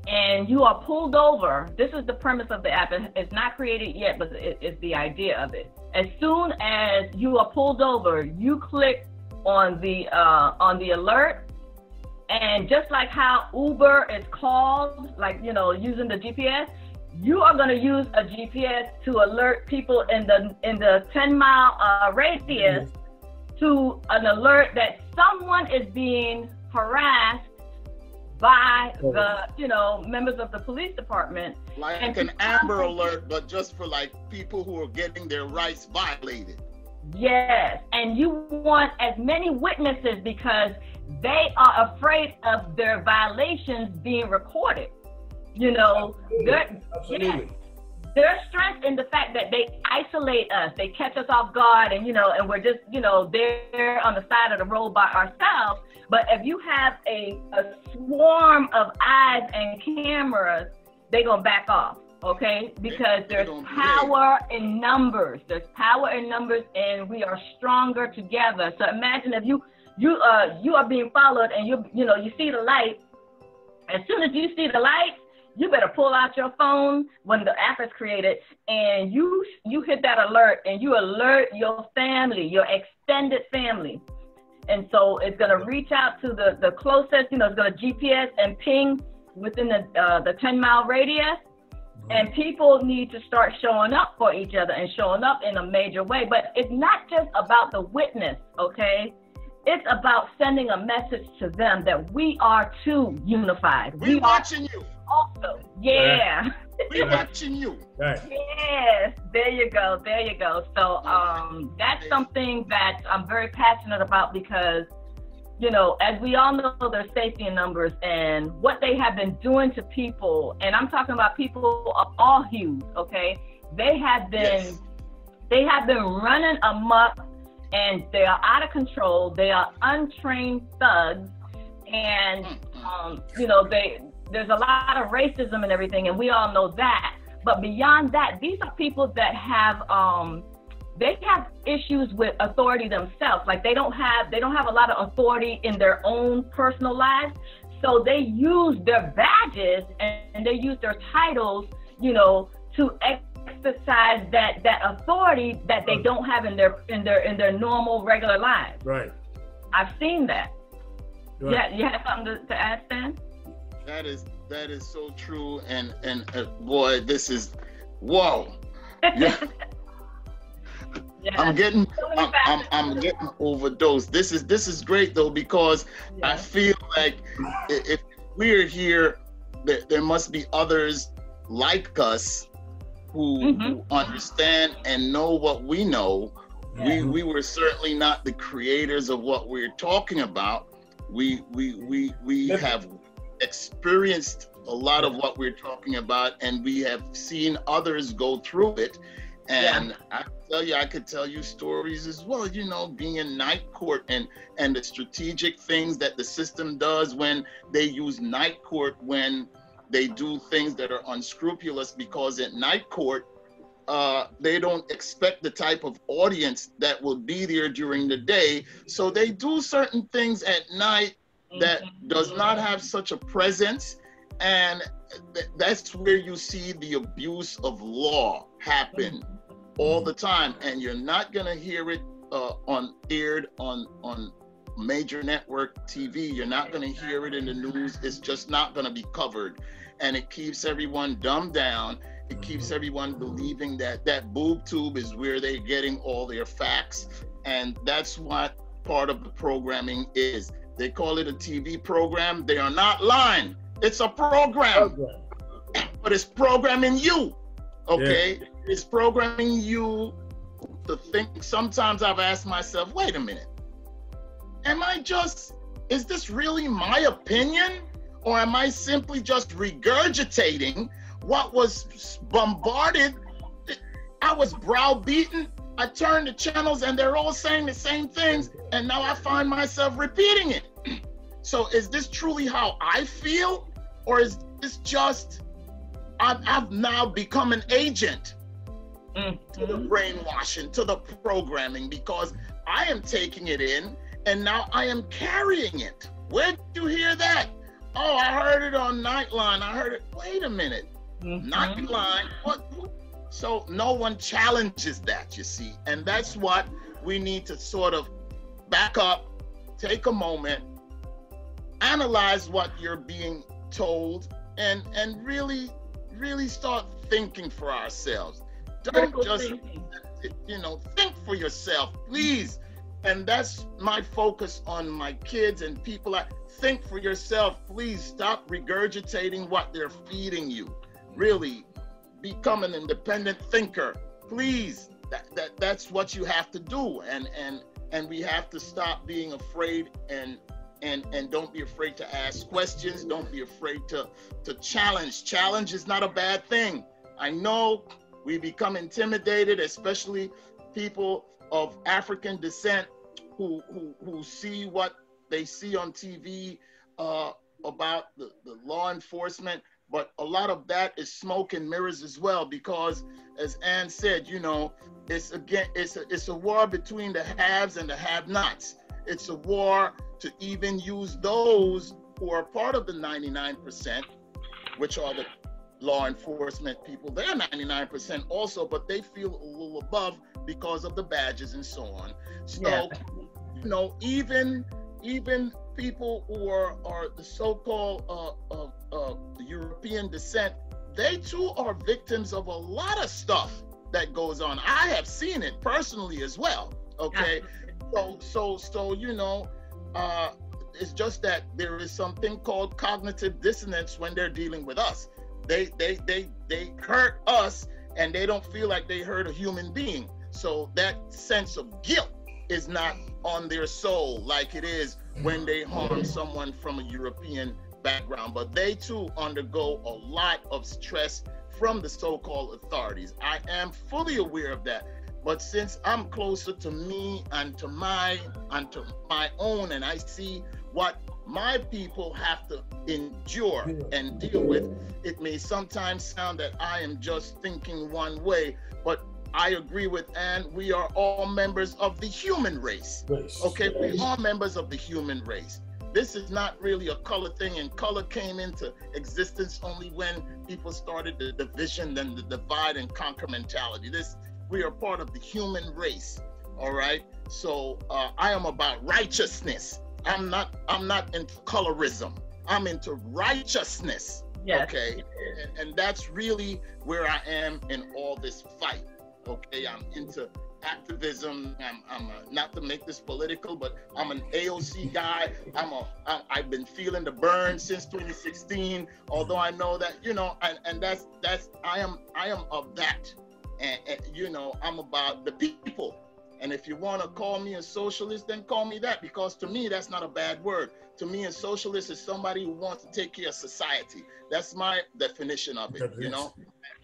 and you are pulled over, this is the premise of the app. It's not created yet, but it's the idea of it. As soon as you are pulled over, you click on the alert, and just like how Uber is called, like, you know, using the GPS, you are going to use a GPS to alert people in the 10-mile radius to an alert that someone is being harassed by the, you know, members of the police department. Like an Amber Alert, but just for like people who are getting their rights violated. Yes, and you want as many witnesses because they are afraid of their violations being recorded. You know, Absolutely. Their strength in the fact that they isolate us, they catch us off guard, and, you know, and we're just, you know, there on the side of the road by ourselves. But if you have a swarm of eyes and cameras, they're going to back off, okay? Because there's power in numbers. There's power in numbers, and we are stronger together. So imagine if you are being followed, and you see the light. As soon as you see the light, you better pull out your phone when the app is created, and you hit that alert, and you alert your family, your extended family. And so it's going to reach out to the closest, you know, it's going to GPS and ping within the 10-mile radius. And people need to start showing up for each other and showing up in a major way. But it's not just about the witness, okay? It's about sending a message to them that we are too unified. We're watching you. Also, yeah. We're watching you. Right. Yes, there you go. So that's something that I'm very passionate about because, you know, as we all know, there's safety in numbers and what they have been doing to people. And I'm talking about people of all hues, okay? They have been running amok, and they are out of control. They are untrained thugs, and you know, there's a lot of racism and everything, and we all know that. But beyond that, these are people that have issues with authority themselves. Like they don't have a lot of authority in their own personal lives, so they use their badges and they use their titles, you know, to exercise that authority that they don't have in their normal regular lives. Right. I've seen that. Right. Yeah, you have something to add, Stan? That is so true, and boy, this is whoa. Yeah. Yeah. I'm getting overdosed. This is great though, because I feel like if we're here, there must be others like us who understand and know what we know. Yeah. We were certainly not the creators of what we're talking about. We have experienced a lot of what we're talking about, and we have seen others go through it. And I could tell you stories as well, you know, being in night court and the strategic things that the system does when they use night court, when they do things that are unscrupulous, because at night court, they don't expect the type of audience that will be there during the day. So they do certain things at night that does not have such a presence. And that's where you see the abuse of law happen all the time. And you're not gonna hear it aired on major network TV. You're not gonna hear it in the news. It's just not gonna be covered. And it keeps everyone dumbed down. It keeps everyone believing that boob tube is where they're getting all their facts. And that's what part of the programming is. They call it a TV program. They are not lying. It's a program. But it's programming you, okay? Yeah. It's programming you to think. Sometimes I've asked myself, wait a minute. Is this really my opinion? Or am I simply just regurgitating what was bombarded? I was browbeaten. I turned the channels and they're all saying the same things. And now I find myself repeating it. So is this truly how I feel? Or is this just, I've now become an agent to the brainwashing, to the programming, because I am taking it in and now I am carrying it. Where'd you hear that? Oh, I heard it on Nightline. I heard it. Wait a minute. Nightline? What? So no one challenges that, you see. And that's what we need to sort of back up, take a moment, analyze what you're being told, and really start thinking for ourselves. Don't just, think for yourself, please. And that's my focus on my kids and people. Think for yourself, please. Stop regurgitating what they're feeding you. Really, become an independent thinker, please. That's what you have to do. And we have to stop being afraid, and don't be afraid to ask questions. Don't be afraid to challenge. Challenge is not a bad thing. I know we become intimidated, especially people of African descent who see what they see on TV about the law enforcement, but a lot of that is smoke and mirrors as well, because as Ann said, it's a war between the haves and the have-nots. It's a war to even use those who are part of the 99%, which are the law enforcement people. They're 99% also, but they feel a little above because of the badges and so on. So, even people who are the so-called European descent, they too are victims of a lot of stuff that goes on. I have seen it personally as well. Okay, so it's just that there is something called cognitive dissonance when they're dealing with us. They hurt us, and they don't feel like they hurt a human being. So that sense of guilt is not on their soul like it is when they harm someone from a European background. But they too undergo a lot of stress from the so-called authorities. I am fully aware of that. But since I'm closer to me and to my own, and I see what my people have to endure and deal with, it may sometimes sound that I am just thinking one way, but I agree with Ann. We are all members of the human race. Okay, we are members of the human race. This is not really a color thing, and color came into existence only when people started the division and the divide and conquer mentality. We are part of the human race. All right. So I am about righteousness. I'm not into colorism. I'm into righteousness. Yes. Okay. And that's really where I am in all this fight. Okay. I'm into activism. I'm not to make this political, but I'm an AOC guy. I've been feeling the burn since 2016. Although I know that, and that's I am of that. And I'm about the people. And if you want to call me a socialist, then call me that, because to me, that's not a bad word. To me, a socialist is somebody who wants to take care of society. That's my definition of it,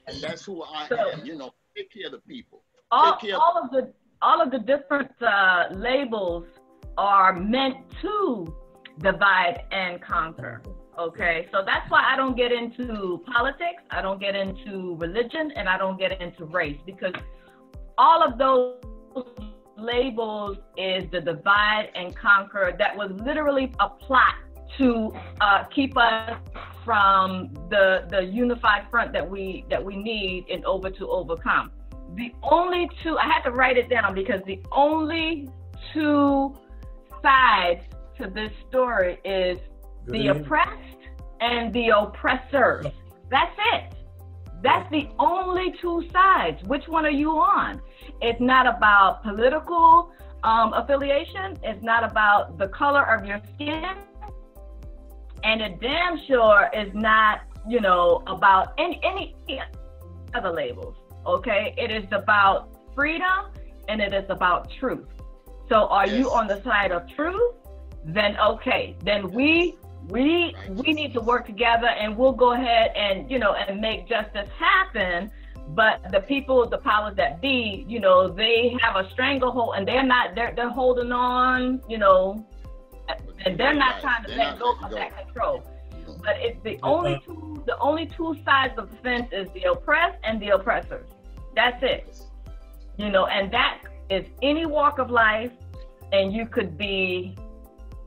and that's who I am, take care of the people. All of the different labels are meant to divide and conquer. Okay, so that's why I don't get into politics, I don't get into religion, and I don't get into race, because all of those labels is the divide and conquer that was literally a plot to keep us from the unified front that we need in order to overcome. The only two, I had to write it down, because the only two sides to this story is the oppressed and the oppressors. That's it. That's the only two sides. Which one are you on? It's not about political affiliation. It's not about the color of your skin. And it damn sure is not, about any other labels. Okay? It is about freedom, and it is about truth. So are you on the side of truth? Then okay. Then we need to work together, and we'll go ahead and and make justice happen. But the people, the powers that be, they have a stranglehold, and they're holding on, and they're not trying to let go of that control. But it's the only two sides of the fence is the oppressed and the oppressors. That's it. You know, and that is any walk of life, and you could be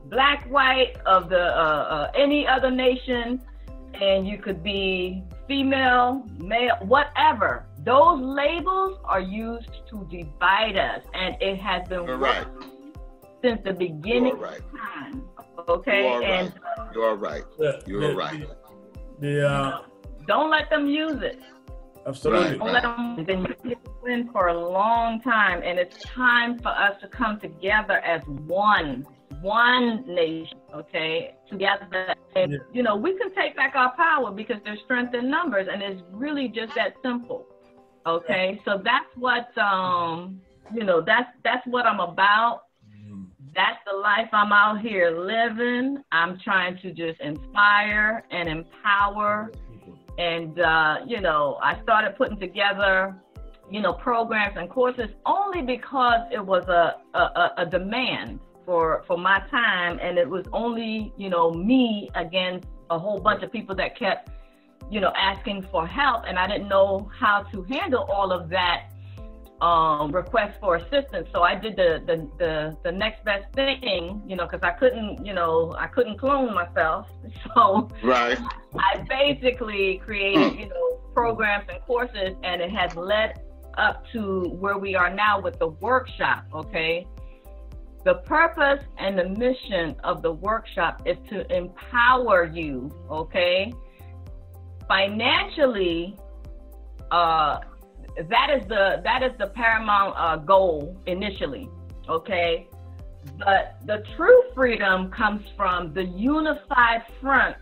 black, white, of the any other nation, and you could be female, male, whatever. Those labels are used to divide us, and it has been working since the beginning of time. Okay, and you are right. You are right. Don't let them use it. Absolutely. Don't let them. Been win for a long time, and it's time for us to come together as one nation. Okay, together, and you know, we can take back our power because there's strength in numbers, and it's really just that simple. Okay, so that's what you know, that's what I'm about. That's the life I'm out here living. I'm trying to just inspire and empower. And, you know, I started putting together, you know, programs and courses only because it was a demand for my time. And it was only, you know, me against a whole bunch of people that kept, you know, asking for help. And I didn't know how to handle all of that request for assistance. So I did the next best thing, you know, because I couldn't clone myself. So I basically created, you know, programs and courses, and it has led up to where we are now with the workshop. Okay, the purpose and the mission of the workshop is to empower you. Okay, financially, that is the paramount goal initially, okay? But the true freedom comes from the unified front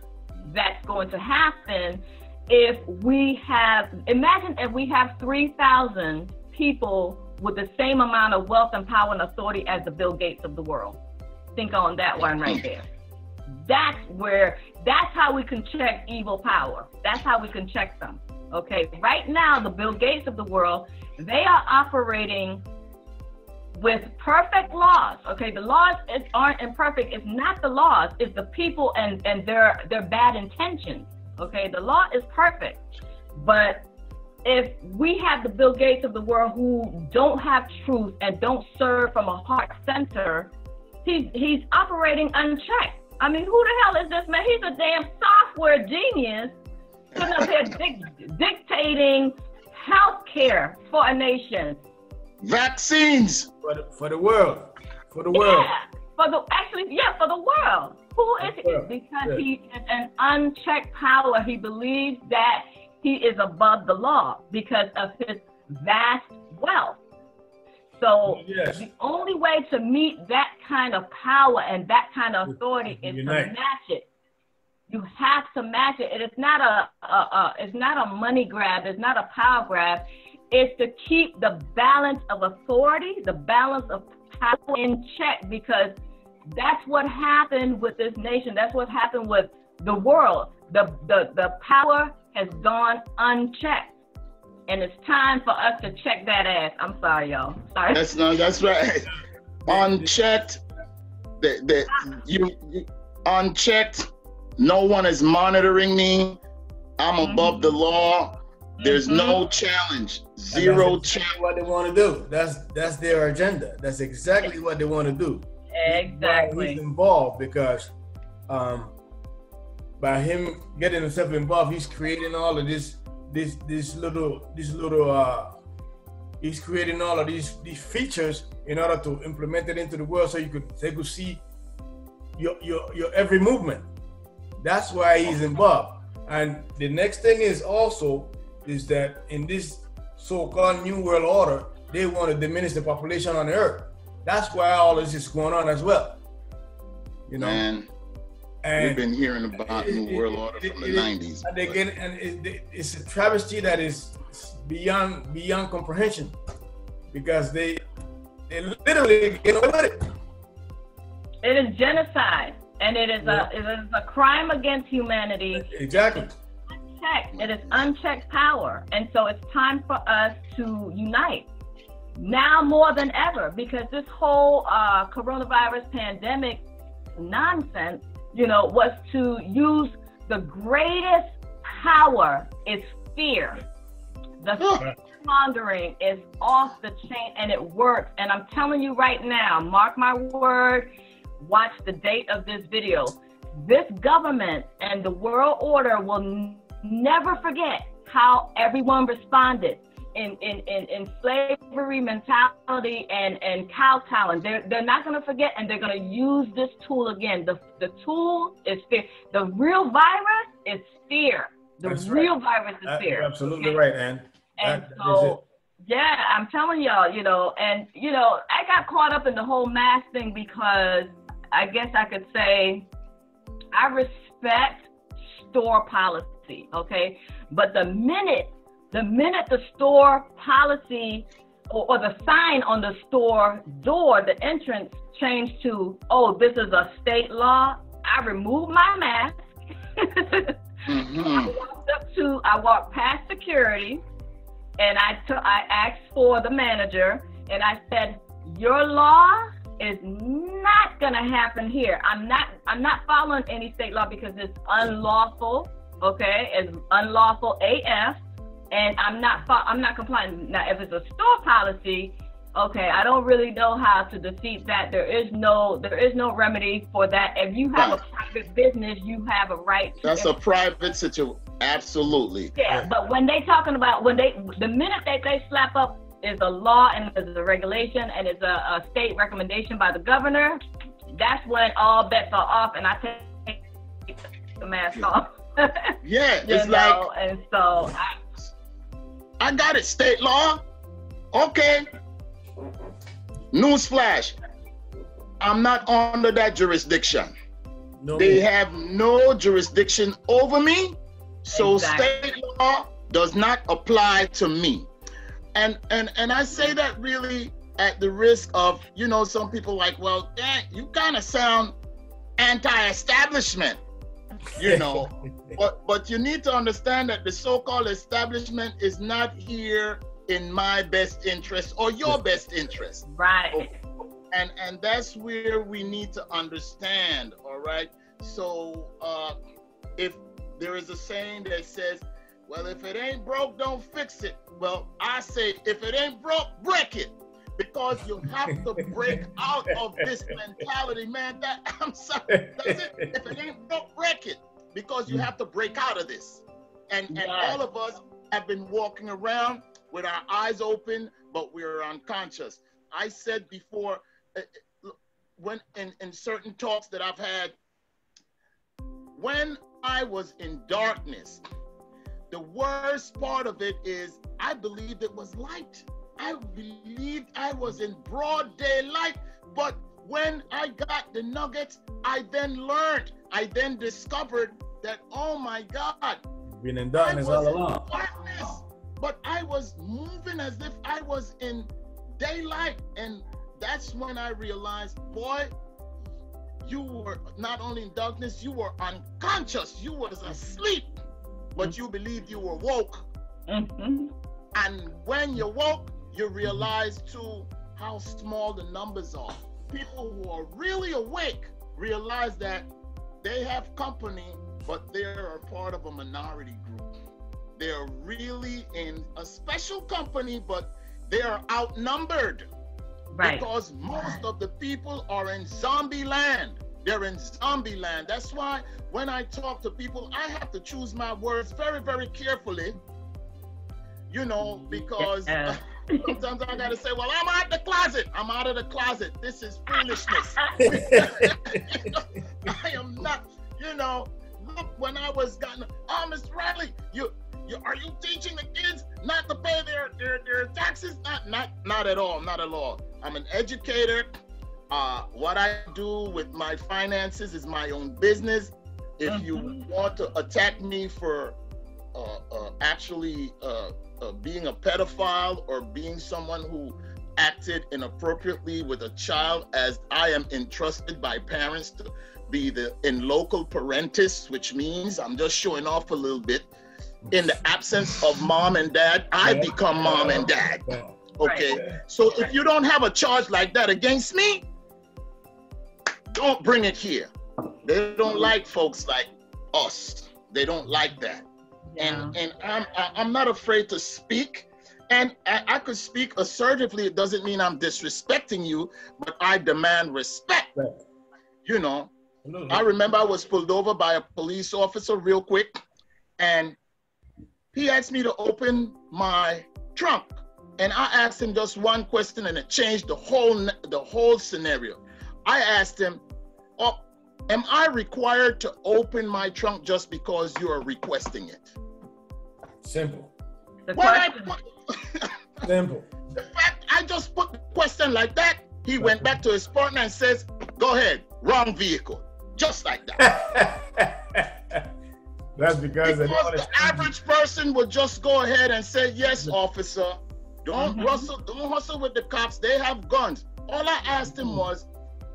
that's going to happen if we have, imagine if we have 3,000 people with the same amount of wealth and power and authority as the Bill Gates of the world. Think on that one right there. That's how we can check evil power. That's how we can check them. Okay, right now, the Bill Gates of the world, they are operating with perfect laws. Okay, the laws aren't imperfect. It's not the laws, it's the people and their bad intentions. Okay, the law is perfect. But if we have the Bill Gates of the world who don't have truth and don't serve from a heart center, he's operating unchecked. I mean, who the hell is this man? He's a damn software genius. Sitting up here dictating health care for a nation. Vaccines. For the world. For the world. Yeah, for the world. Who is it? Because he is an unchecked power. He believes that he is above the law because of his vast wealth. So the only way to meet that kind of power and that kind of authority is to match it. You have to match it. It's not a money grab. It's not a power grab. It's to keep the balance of authority, the balance of power in check, because that's what happened with this nation. That's what happened with the world. The power has gone unchecked, and it's time for us to check that ass. I'm sorry, y'all. Sorry. That's right. Unchecked. You unchecked. No one is monitoring me. I'm above the law. There's no challenge. Zero challenge. What they want to do. That's their agenda. That's exactly what they want to do. Exactly. He's involved because by him getting himself involved, he's creating all of this little he's creating all of these features in order to implement it into the world, so they could see your every movement. That's why he's involved. And the next thing is that in this so-called New World Order, they want to diminish the population on the earth. That's why all this is going on as well. You know, and we've been hearing about New World Order from the 90s. And it's a travesty that is beyond comprehension, because they literally get away with it. It is genocide. And it is a crime against humanity. Exactly. It is unchecked power. And so it's time for us to unite now more than ever, because this whole coronavirus pandemic nonsense, you know, was to use the greatest power is fear. The mongering is off the chain and it works. And I'm telling you right now, mark my word, watch the date of this video. This government and the world order will never forget how everyone responded in slavery mentality and kowtowing. They're not going to forget, and they're going to use this tool again. The tool is fear. The real virus is fear. The real virus is fear. You're absolutely right, Ann. And so, yeah, I'm telling y'all, you know, and, you know, I got caught up in the whole mask thing because I guess I could say I respect store policy, okay? But the minute the store policy or the sign on the store door, the entrance changed to, oh, this is a state law, I removed my mask. I walked past security and I asked for the manager and I said, your law is not gonna happen here. I'm not following any state law because it's unlawful, okay? It's unlawful AF. And I'm not complying. Now, if it's a store policy, okay, I don't really know how to defeat that. There is no remedy for that. If you have a private business, you have a right to. That's a private situation. Absolutely. Yeah, but when they talking about the minute that they slap up is a law and is a regulation and it's a state recommendation by the governor, that's when all bets are off, and I take the mask off. Yeah, it's like, and so. I got it, state law. Okay. Newsflash. I'm not under that jurisdiction. No. They have no jurisdiction over me. So state law does not apply to me. And I say that really at the risk of, you know, some people like, well, dang, you kind of sound anti-establishment. You know, but you need to understand that the so-called establishment is not here in my best interest or your best interest. Right. And that's where we need to understand, all right? So if there is a saying that says, well, if it ain't broke, don't fix it. Well, I say, if it ain't broke, break it. Because you have to break out of this mentality, man. I'm sorry. That's it. If it ain't broke, break it. Because you have to break out of this. And all of us have been walking around with our eyes open, but we're unconscious. I said before, when in certain talks that I've had, when I was in darkness, the worst part of it is I believed it was light. I believed I was in broad daylight, but when I got the nuggets, I then learned, I then discovered that, oh my God, been in darkness all along. But I was moving as if I was in daylight. And that's when I realized, boy, you were not only in darkness, you were unconscious. You was asleep, but you believed you were woke. And when you woke, you realize too how small the numbers are. People who are really awake realize that they have company, but they are part of a minority group. They're really in a special company, but they are outnumbered. Right. Because most of the people are in zombie land. They're in zombie land. That's why when I talk to people, I have to choose my words very, very carefully. You know, because sometimes I gotta say, well, I'm out of the closet. I'm out of the closet. This is foolishness. I am not, you know, look, when I was gotten, oh, Mr. Riley, are you teaching the kids not to pay their taxes? Not at all, not at all. I'm an educator. What I do with my finances is my own business. If you want to attack me for being a pedophile or being someone who acted inappropriately with a child, as I am entrusted by parents to be in local parentis, which means I'm just showing off a little bit. In the absence of mom and dad, I become mom and dad. Okay, so if you don't have a charge like that against me, don't bring it here. They don't like folks like us. They don't like that. And I'm not afraid to speak. And I could speak assertively. It doesn't mean I'm disrespecting you, but I demand respect. Right. You know, I remember I was pulled over by a police officer real quick, and he asked me to open my trunk. And I asked him just one question, and it changed the whole scenario. I asked him, "Oh, am I required to open my trunk just because you are requesting it?" Simple. Simple. The fact I just put the question like that, he went back to his partner and says, "Go ahead, wrong vehicle." Just like that. That's because the average person would just go ahead and say, "Yes, officer, don't hustle with the cops. They have guns." All I asked him was,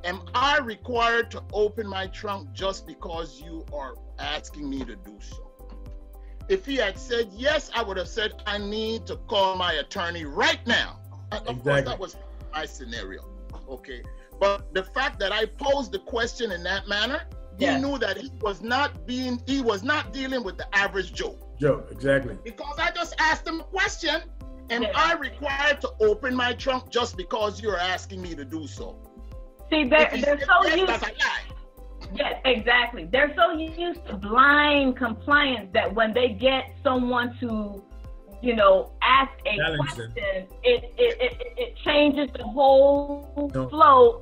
"Am I required to open my trunk just because you are asking me to do so?" If he had said yes, I would have said, "I need to call my attorney right now." Of course, that was my scenario. Okay. But the fact that I posed the question in that manner, he knew that he was not dealing with the average Joe. Exactly. Because I just asked him a question, am I required to open my trunk just because you're asking me to do so? See, they're so used. Yes, exactly. They're so used to blind compliance that when they get someone to, you know, ask a question, it changes the whole flow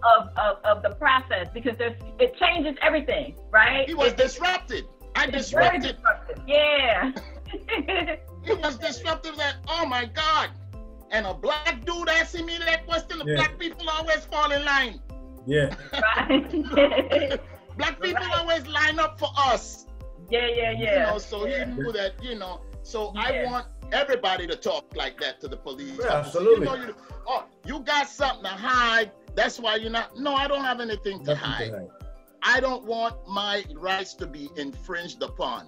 of the process, because it changes everything, right? He was disrupted. I disrupted. Yeah. He was disruptive that, oh my God. And a black dude asking me that question, the black people always fall in line. Yeah. Right. Black people always line up for us. Yeah. You know, so he knew that, you know, so I want everybody to talk like that to the police. Yeah, absolutely. You know, you got something to hide. That's why you're not. No, I don't have anything to hide. I don't want my rights to be infringed upon.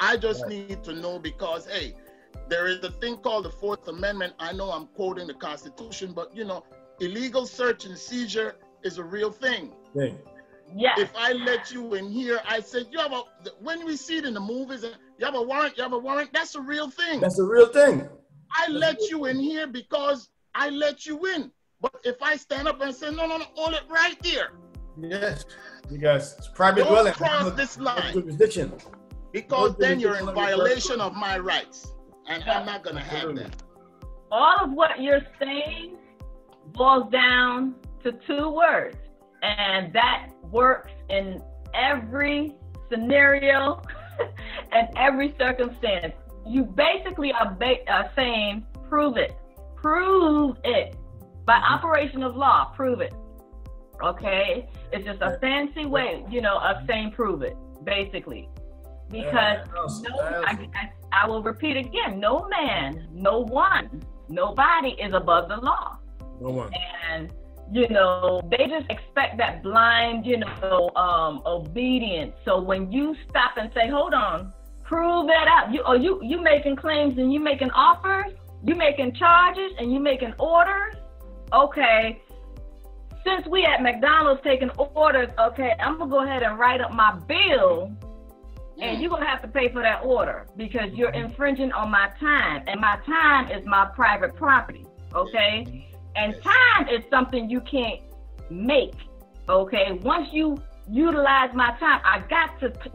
I just need to know, because, hey, there is a thing called the Fourth Amendment. I know I'm quoting the Constitution, but, you know, illegal search and seizure is a real thing. Yeah. If I let you in here, I said, you have a, when we see it in the movies, you have a warrant, that's a real thing. That's a real thing. I let you in here because I let you in. But if I stand up and say, no, hold it right there. Yes, because it's private dwelling. Don't cross this line. Jurisdiction. Because then you're in violation of my rights. And I'm not going to have that. All of what you're saying boils down to two words. And that works in every scenario and every circumstance. You basically are saying, prove it. Prove it. By operation of law, prove it. Okay? It's just a fancy way, you know, of saying prove it, basically. Because I will repeat again, no man, no one, nobody is above the law. No one. And you know, they just expect that blind, you know, obedience. So when you stop and say, hold on, prove that out. You making claims and you making offers, you making charges and you making orders. Okay, since we at McDonald's taking orders, okay, I'm gonna go ahead and write up my bill, and you're gonna have to pay for that order because you're infringing on my time, and my time is my private property. Okay. And time is something you can't make, okay? Once you utilize my time,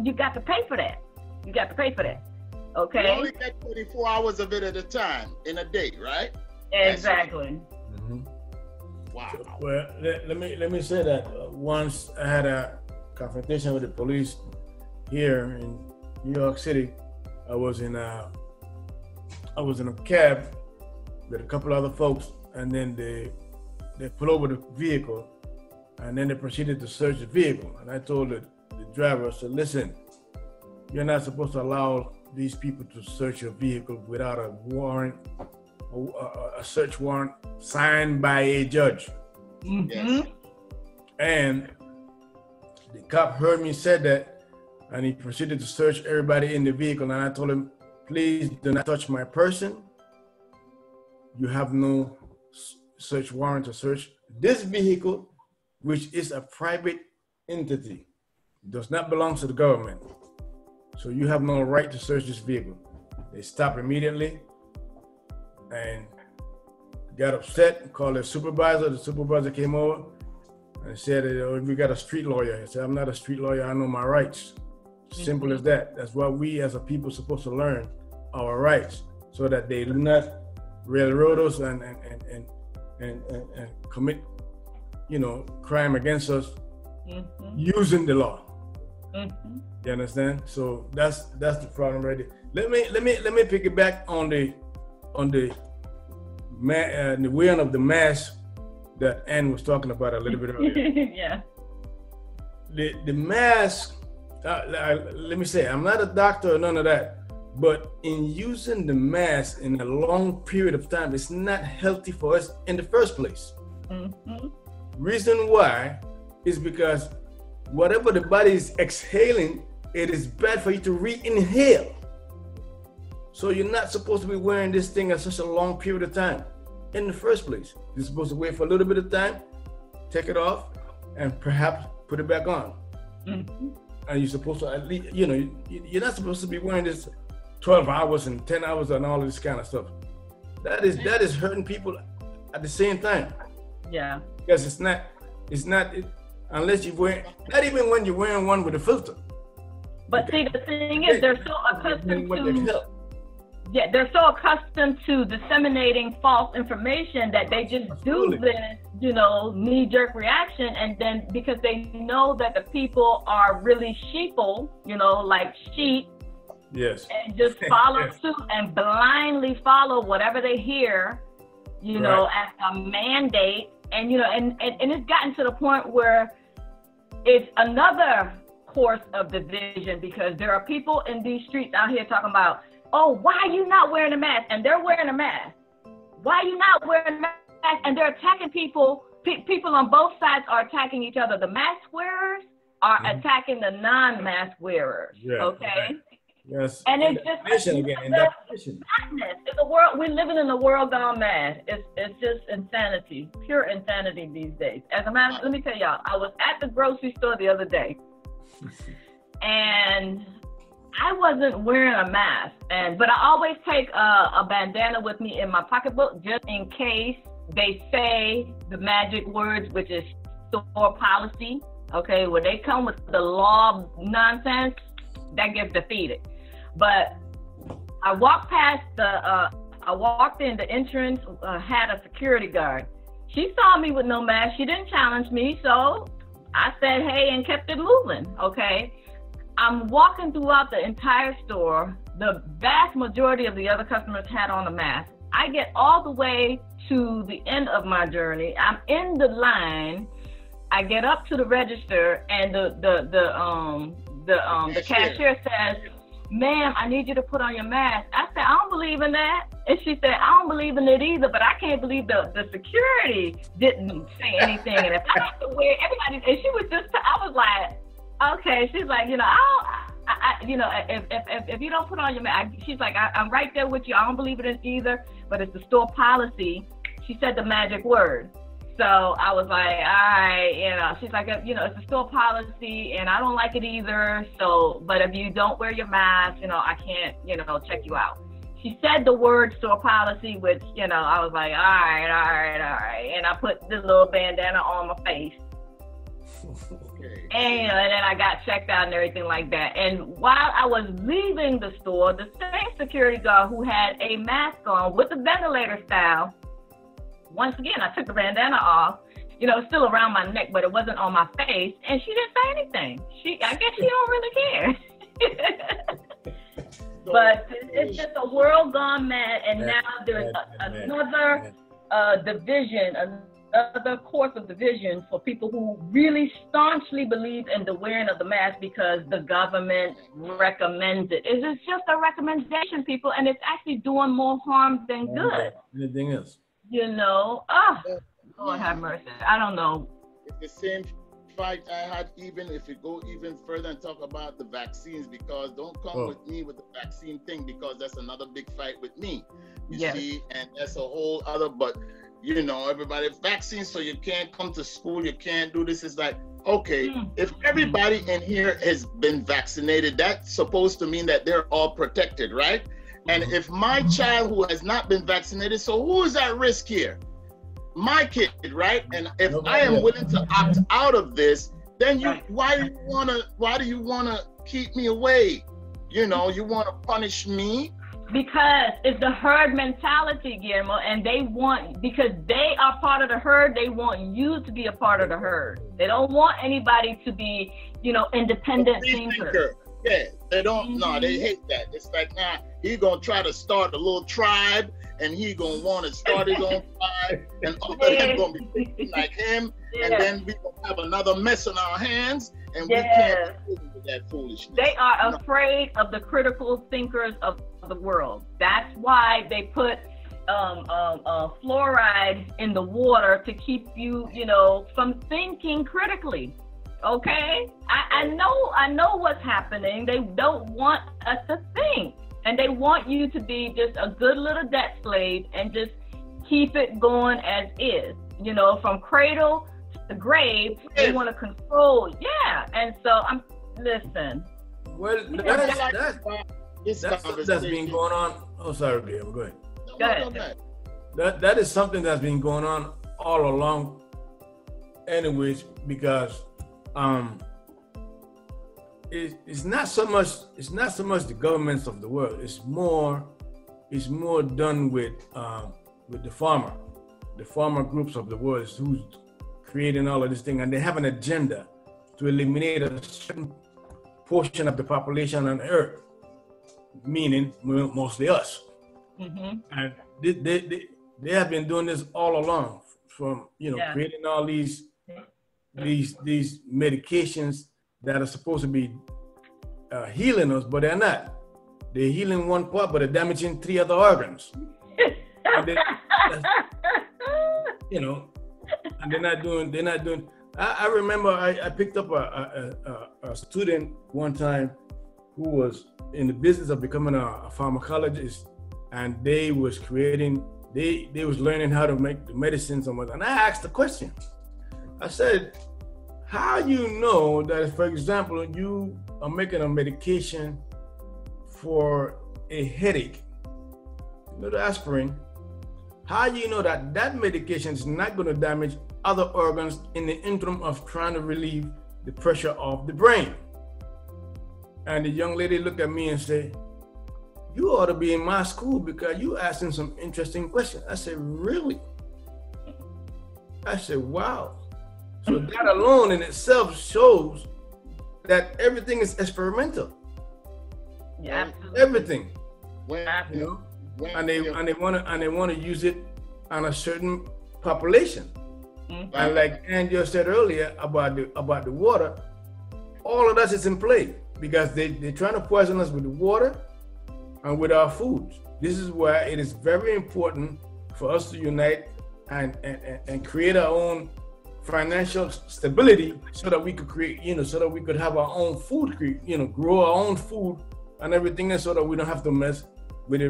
you got to pay for that. You got to pay for that, okay? You only get 24 hours of it at a time in a day, right? Exactly. Wow. Well, let me say that once I had a confrontation with the police here in New York City. I was in a cab with a couple other folks. And then they pull over the vehicle, and then they proceeded to search the vehicle. And I told the driver, I said, listen, you're not supposed to allow these people to search your vehicle without a warrant, a search warrant signed by a judge. Yes. And the cop heard me say that, and he proceeded to search everybody in the vehicle. And I told him, please do not touch my person. You have no search warrant to search this vehicle, which is a private entity. It does not belong to the government. So you have no right to search this vehicle. They stopped immediately, and got upset, called their supervisor. The supervisor came over and said, we got a street lawyer. He said, I'm not a street lawyer, I know my rights. Simple as that. That's why we as a people are supposed to learn our rights so that they do not railroad us and commit, crime against us using the law. You understand? So that's the problem right there. Let me pick it back on the wearing of the mask that Ann was talking about a little bit earlier. Yeah. The mask. Let me say, I'm not a doctor or none of that, but in using the mask in a long period of time, it's not healthy for us in the first place. Reason why is because whatever the body is exhaling, it is bad for you to re-inhale. So you're not supposed to be wearing this thing at such a long period of time in the first place. You're supposed to wait for a little bit of time, take it off, and perhaps put it back on. And you're supposed to at least, you're not supposed to be wearing this 12 hours and 10 hours and all of this kind of stuff. That is hurting people at the same time. Yeah. Because it's not unless you wear, not even when you're wearing one with a filter. But see, the thing is, they're so accustomed to disseminating false information that they just do this, knee-jerk reaction, and then because they know that the people are really sheeple, like sheep, yes, and just follow suit and blindly follow whatever they hear, as a mandate, and it's gotten to the point where it's another course of division, because there are people in these streets out here talking about, oh, why are you not wearing a mask? And they're wearing a mask. Why are you not wearing a mask? And they're attacking people. People on both sides are attacking each other. The mask wearers are attacking the non-mask wearers. Yeah, okay. Right. Yes. And it's just madness. It's a world, we're living in a world gone mad. It's just insanity, pure insanity these days. As a matter, let me tell y'all, I was at the grocery store the other day, and I wasn't wearing a mask, but I always take a bandana with me in my pocketbook just in case they say the magic words, which is store policy. Okay, when they come with the law nonsense, that gets defeated. But I walked past I walked in, the entrance had a security guard. She saw me with no mask. She didn't challenge me, so I said, hey, and kept it moving, okay? I'm walking throughout the entire store. The vast majority of the other customers had on a mask. I get all the way to the end of my journey. I'm in the line. I get up to the register, and the cashier says, ma'am, I need you to put on your mask. I said, I don't believe in that. And she said, I don't believe in it either, but I can't believe the security didn't say anything. And if I have to wear, everybody, and she was just, I was like, okay. She's like, if you don't put on your mask, she's like, I'm right there with you. I don't believe in it either, but it's the store policy. She said the magic word. So I was like, all right, she's like, it's a store policy and I don't like it either. So, but if you don't wear your mask, I can't, check you out. She said the word store policy, which, I was like, all right. And I put this little bandana on my face. Okay. And then I got checked out and everything like that. And while I was leaving the store, the same security guard who had a mask on with the ventilator style, once again, I took the bandana off. It's still around my neck, but it wasn't on my face. And she didn't say anything. I guess she don't really care. But it's just a world gone mad. And now there's another division, another course of division for people who really staunchly believe in the wearing of the mask because the government recommends it. It's just a recommendation, people, and it's actually doing more harm than good. Anything else? Lord have mercy. I don't know. It's the same fight I had, even if you go even further and talk about the vaccines, because don't come with me with the vaccine thing, because that's another big fight with me. You see, and that's a whole other, but everybody vaccines, so you can't come to school, you can't do this. It's like, okay, if everybody in here has been vaccinated, that's supposed to mean that they're all protected, right? And if my child who has not been vaccinated, so who is at risk here? My kid, right? And if I am willing to opt out of this, then why do you wanna keep me away? You know, you wanna punish me? Because it's the herd mentality, Guillermo, and because they are part of the herd, they want you to be a part of the herd. They don't want anybody to be, independent thinkers. Yeah, they don't. No, they hate that. It's like, nah, he gonna try to start a little tribe, and he gonna want to start his own tribe, and all of them gonna be thinking like him, and then we gonna have another mess on our hands, and we can't deal with that foolishness. They are afraid of the critical thinkers of the world. That's why they put fluoride in the water to keep you, from thinking critically. Okay, I know what's happening. They don't want us to think, and they want you to be just a good little debt slave and just keep it going as is. From cradle to grave, they want to control. Yeah, and so listen. Well, that's something that's been going on. Oh, sorry, Guillermo. Go ahead. Go ahead. That is something that's been going on all along, anyways, because. It's not so much the governments of the world. It's more done with the farmer groups of the world who's creating all of this thing, and they have an agenda to eliminate a certain portion of the population on Earth, meaning mostly us. Mm-hmm. And they have been doing this all along, from creating all these medications that are supposed to be healing us, but they're not. They're healing one part, but they're damaging 3 other organs. And they're not doing. I remember I picked up a student one time who was in the business of becoming a pharmacologist, and they was learning how to make the medicines and whatnot. And I asked the question. I said, how you know that, for example, you are making a medication for a headache, the aspirin, how do you know that medication is not going to damage other organs in the interim of trying to relieve the pressure of the brain? And the young lady looked at me and said, you ought to be in my school because you asking some interesting questions. I said, really? I said, wow. So that alone in itself shows that everything is experimental. Yeah, absolutely. Everything. And they want to use it on a certain population. Mm-hmm. And like Angel said earlier about the water, all of that is in play because they're trying to poison us with the water and with our foods. This is why it is very important for us to unite and create our own financial stability so that we could create, so that we could have our own food, grow our own food and everything else, so that we don't have to mess with the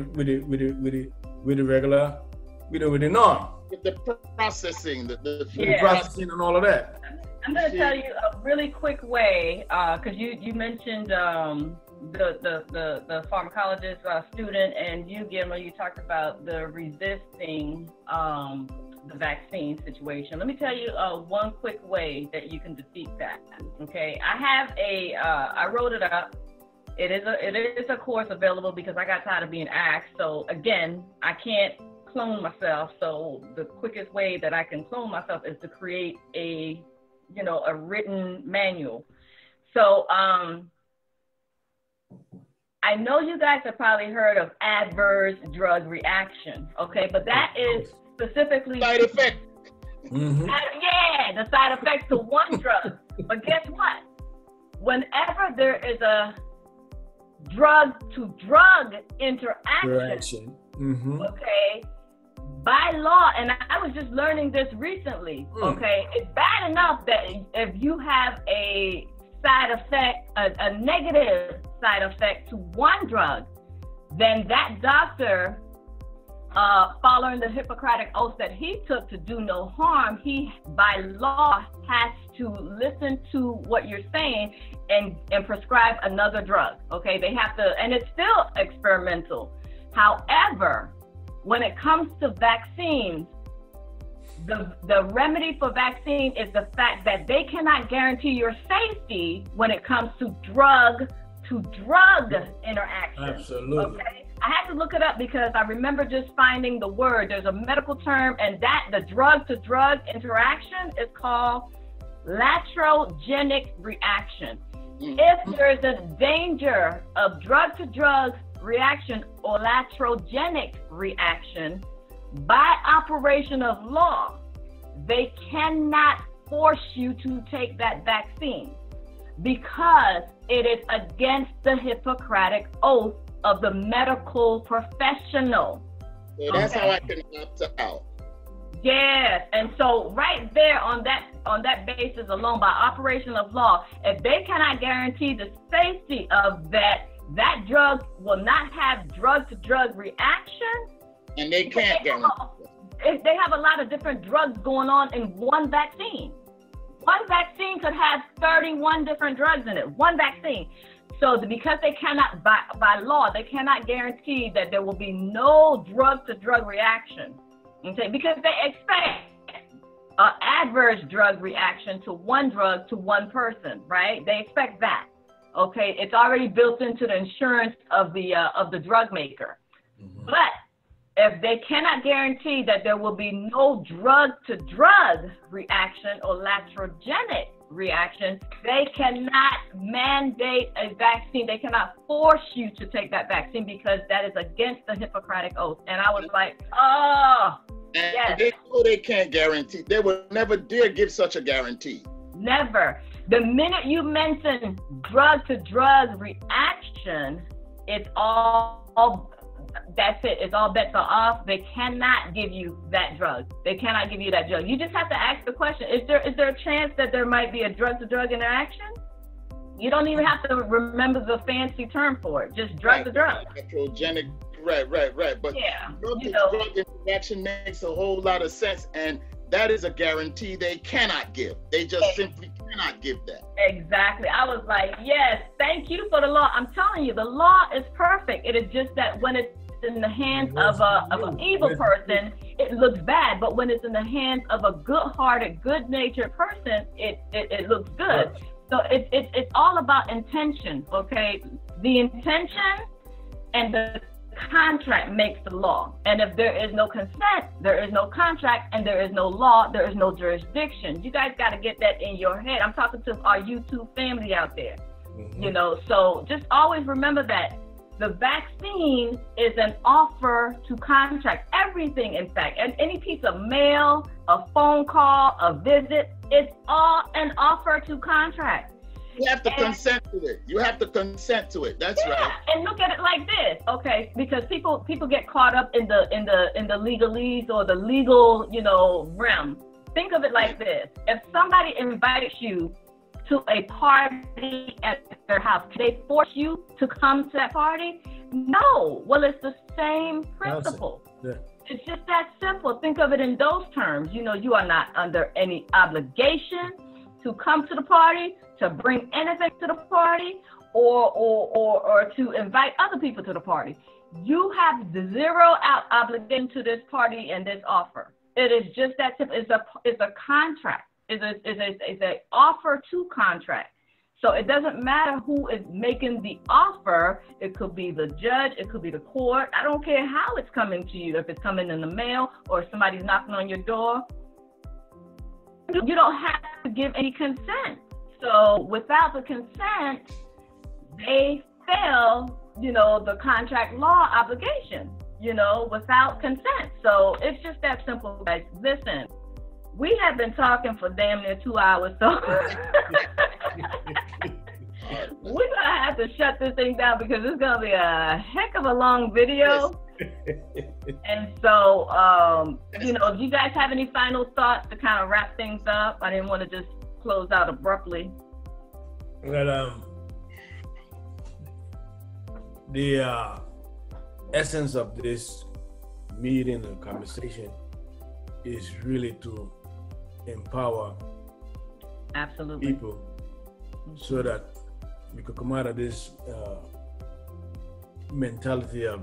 regular, with the norm. With the processing, the processing and all of that. I'm going to tell you a really quick way, because you mentioned the pharmacologist student, and you, Guillermo, you talked about the resisting the vaccine situation. Let me tell you one quick way that you can defeat that. Okay, I have I wrote it up. It is a course available because I got tired of being asked. So again, I can't clone myself. So the quickest way that I can clone myself is to create a written manual. So I know you guys have probably heard of adverse drug reaction. Okay, but that is specifically side effect. Mm-hmm. The side effects to one drug. But guess what? Whenever there is a drug to drug interaction, mm-hmm. Okay, by law, and I was just learning this recently, okay, it's bad enough that if you have a side effect, a negative side effect to one drug, then that doctor, following the Hippocratic oath that he took to do no harm, he by law has to listen to what you're saying and prescribe another drug. Okay, they have to, and it's still experimental. However, when it comes to vaccines, the remedy for vaccine is the fact that they cannot guarantee your safety when it comes to drug interaction. Absolutely. Okay? I had to look it up because I remember just finding the word. There's a medical term, and that the drug-to-drug interaction is called laterogenic reaction. If there's a danger of drug-to-drug reaction or laterogenic reaction, by operation of law, they cannot force you to take that vaccine because it is against the Hippocratic oath of the medical professional. So that's how I can opt out. Yes, and so right there on that basis alone, by operation of law, if they cannot guarantee the safety of that drug will not have drug-to-drug reaction, and they can't guarantee if they have a lot of different drugs going on in one vaccine. One vaccine could have 31 different drugs in it, one vaccine. So because they cannot, by law, they cannot guarantee that there will be no drug-to-drug reaction. Okay? Because they expect an adverse drug reaction to one drug to one person, right? They expect that. Okay? It's already built into the insurance of the drug maker. Mm-hmm. But if they cannot guarantee that there will be no drug-to-drug reaction or laterogenic reaction, they cannot mandate a vaccine. They cannot force you to take that vaccine because that is against the Hippocratic oath. And I was like, oh, and yes. They know they can't guarantee. They would never dare give such a guarantee. Never. The minute you mention drug-to-drug reaction, it's all that's it. It's all bets are off. They cannot give you that drug. They cannot give you that drug. You just have to ask the question, is there a chance that there might be a drug-to-drug interaction? You don't even have to remember the fancy term for it. Just drug-to-drug. Laterogenic, right. But yeah, drug-to-drug interaction makes a whole lot of sense, and that is a guarantee they cannot give. They just simply cannot give that. Exactly. I was like, yes, thank you for the law. I'm telling you, the law is perfect. It is just that when it's in the hands of an evil person, it looks bad. But when it's in the hands of a good-hearted, good-natured person, it looks good. So it's all about intention, okay? The intention and the contract makes the law. And if there is no consent, there is no contract, and there is no law, there is no jurisdiction. You guys got to get that in your head. I'm talking to our YouTube family out there. Mm-hmm. So just always remember that the vaccine is an offer to contract. Everything, in fact, and any piece of mail, a phone call, a visit, it's all an offer to contract. You have to consent to it. You have to consent to it. That's right. And look at it like this, okay? Because people get caught up in the legalese or the legal, realm. Think of it like this: if somebody invites you to a party at their house, can they force you to come to that party? No. Well, it's the same principle. Yeah. It's just that simple. Think of it in those terms. You are not under any obligation to come to the party, to bring anything to the party, or to invite other people to the party. You have zero obligation to this party and this offer. It is just that simple. It's a contract. It's an offer to contract. So it doesn't matter who is making the offer. It could be the judge. It could be the court. I don't care how it's coming to you. If it's coming in the mail or if somebody's knocking on your door, you don't have to give any consent. So without the consent, they fail, the contract law obligation, without consent. So it's just that simple, guys. Listen, we have been talking for damn near 2 hours, so we're going to have to shut this thing down because it's going to be a heck of a long video. And so, if you guys have any final thoughts to kind of wrap things up, I didn't want to just close out abruptly. Well, the essence of this meeting and conversation is really to empower people so that we could come out of this mentality of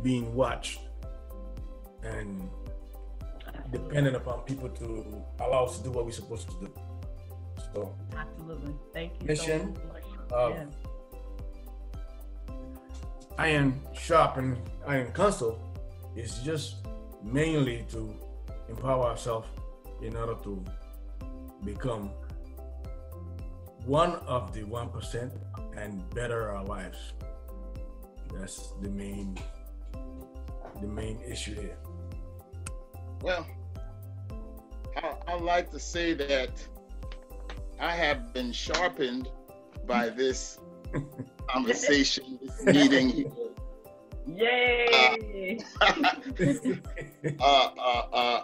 being watched and dependent upon people to allow us to do what we're supposed to do. So, absolutely. Thank you. Mission so much. of Iron Sharpen Iron Council is just mainly to empower ourselves in order to become one of the 1% and better our lives. That's the main issue here. Well, I like to say that I have been sharpened by this conversation, this meeting here. Yay!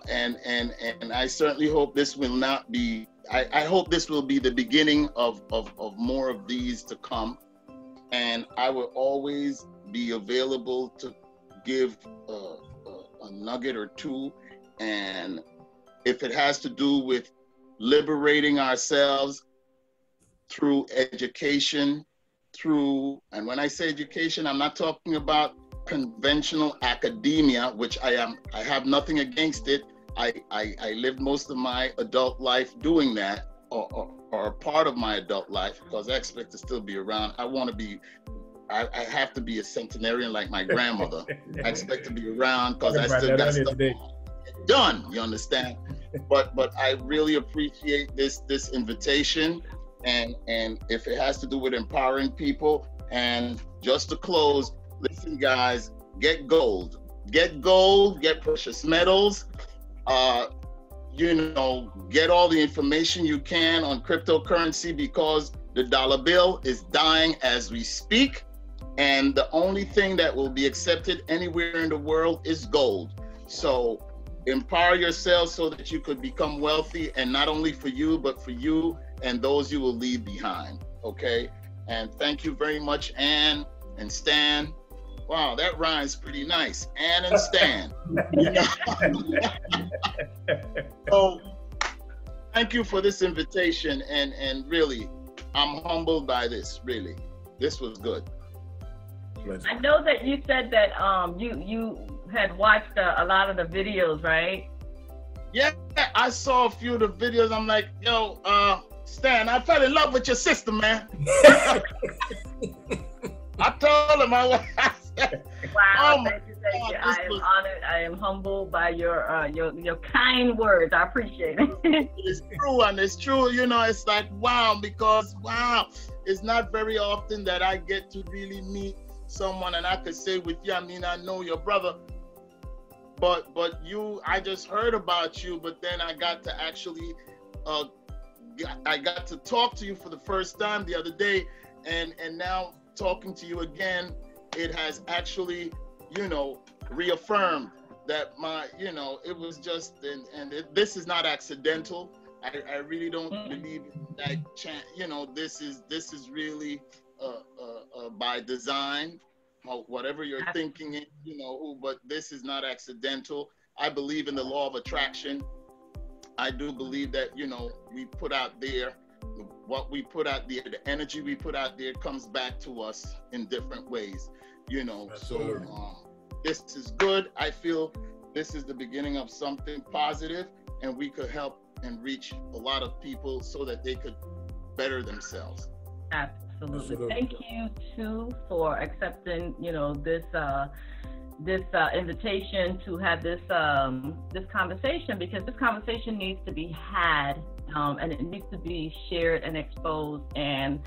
And I certainly hope this will not be. I hope this will be the beginning of more of these to come, and I will always be available to give a nugget or two, and if it has to do with liberating ourselves through education, and when I say education, I'm not talking about conventional academia, which I have nothing against it. I lived most of my adult life doing that, or part of my adult life, because I expect to still be around. I have to be a centenarian like my grandmother. I expect to be around because I still got stuff done, you understand? But I really appreciate this invitation, and if it has to do with empowering people. And just to close, listen guys, get gold, get precious metals, get all the information you can on cryptocurrency, because the dollar bill is dying as we speak, and the only thing that will be accepted anywhere in the world is gold. So empower yourself so that you could become wealthy, and not only for you, but for you and those you will leave behind. Okay? And thank you very much, Ann and Stan. Wow, that rhymes pretty nice. Ann and Stan. So thank you for this invitation, and really, I'm humbled by this, really. This was good. I know that you said that you had watched a lot of the videos, right? Yeah, I saw a few of the videos. I'm like, yo, Stan, I fell in love with your sister, man. I told him I was. Wow, thank you. I am honored. I am humbled by your kind words. I appreciate it. It's true, and it's true. It's like, wow, because it's not very often that I get to really meet someone and I could say with you, I mean, I know your brother, but you, I just heard about you, but then I got to actually, I got to talk to you for the first time the other day, and now talking to you again, it has actually, reaffirmed that it was just, this is not accidental. I really don't believe that, this is really by design, whatever you're thinking, but this is not accidental. I believe in the law of attraction. I do believe that, we put out there, what we put out there, the energy we put out there comes back to us in different ways, so this is good. I feel this is the beginning of something positive, and we could help and reach a lot of people so that they could better themselves. Absolutely. Thank you too for accepting, this invitation to have this conversation, because this conversation needs to be had, and it needs to be shared and exposed. And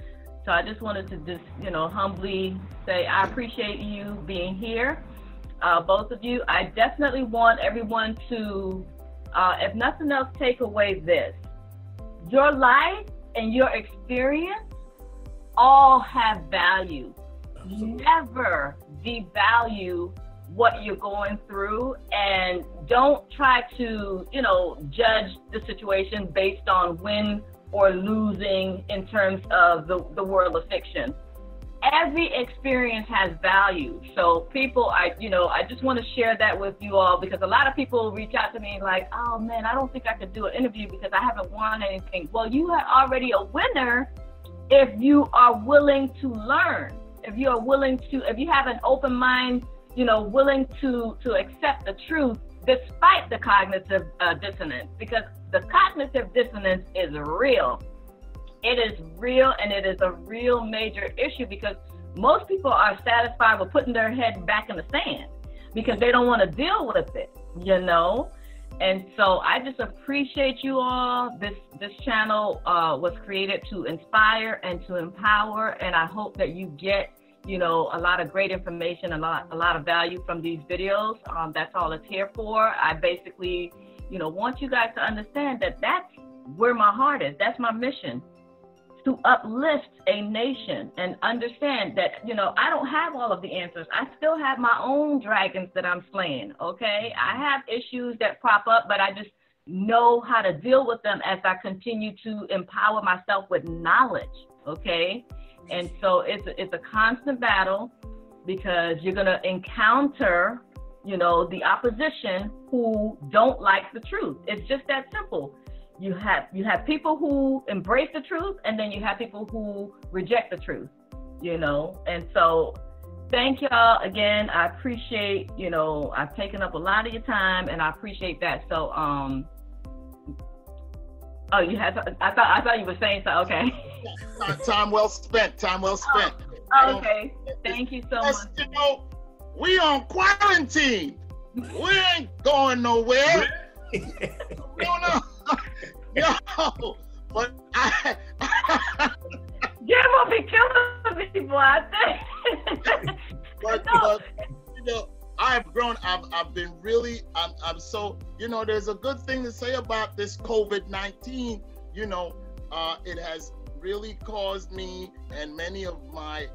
so I just wanted to humbly say I appreciate you being here, both of you. I definitely want everyone to, if nothing else, take away this: your life and your experience all have value. Never devalue what you're going through, and don't try to, judge the situation based on win or losing in terms of the world of fiction. Every experience has value. So people, I just want to share that with you all, because a lot of people reach out to me like, oh man, I don't think I could do an interview because I haven't won anything. Well, you are already a winner if you are willing to learn, if you are willing to, if you have an open mind, willing to accept the truth despite the cognitive dissonance, because the cognitive dissonance is real. It is real, and it is a real major issue, because most people are satisfied with putting their head back in the sand because they don't want to deal with it, And so I just appreciate you all. This channel was created to inspire and to empower, and I hope that you get a lot of great information, a lot of value from these videos. That's all it's here for. I basically, want you guys to understand that that's where my heart is. That's my mission, to uplift a nation and understand that, I don't have all of the answers. I still have my own dragons that I'm slaying, okay? I have issues that crop up, but I just know how to deal with them as I continue to empower myself with knowledge, okay? And so it's a constant battle, because you're going to encounter, the opposition who don't like the truth. It's just that simple. You have people who embrace the truth, and then you have people who reject the truth, And so thank y'all again. I appreciate, I've taken up a lot of your time, and I appreciate that. So, oh, you had, I thought you were saying so. Okay. Time well spent. Time well spent. Oh, okay. Thank you so much. We on quarantine. We ain't going nowhere. No. Yo, but Guillermo be killing people, I think. but I've grown. I've been really. I'm so. There's a good thing to say about this COVID-19. It has really caused me and many of my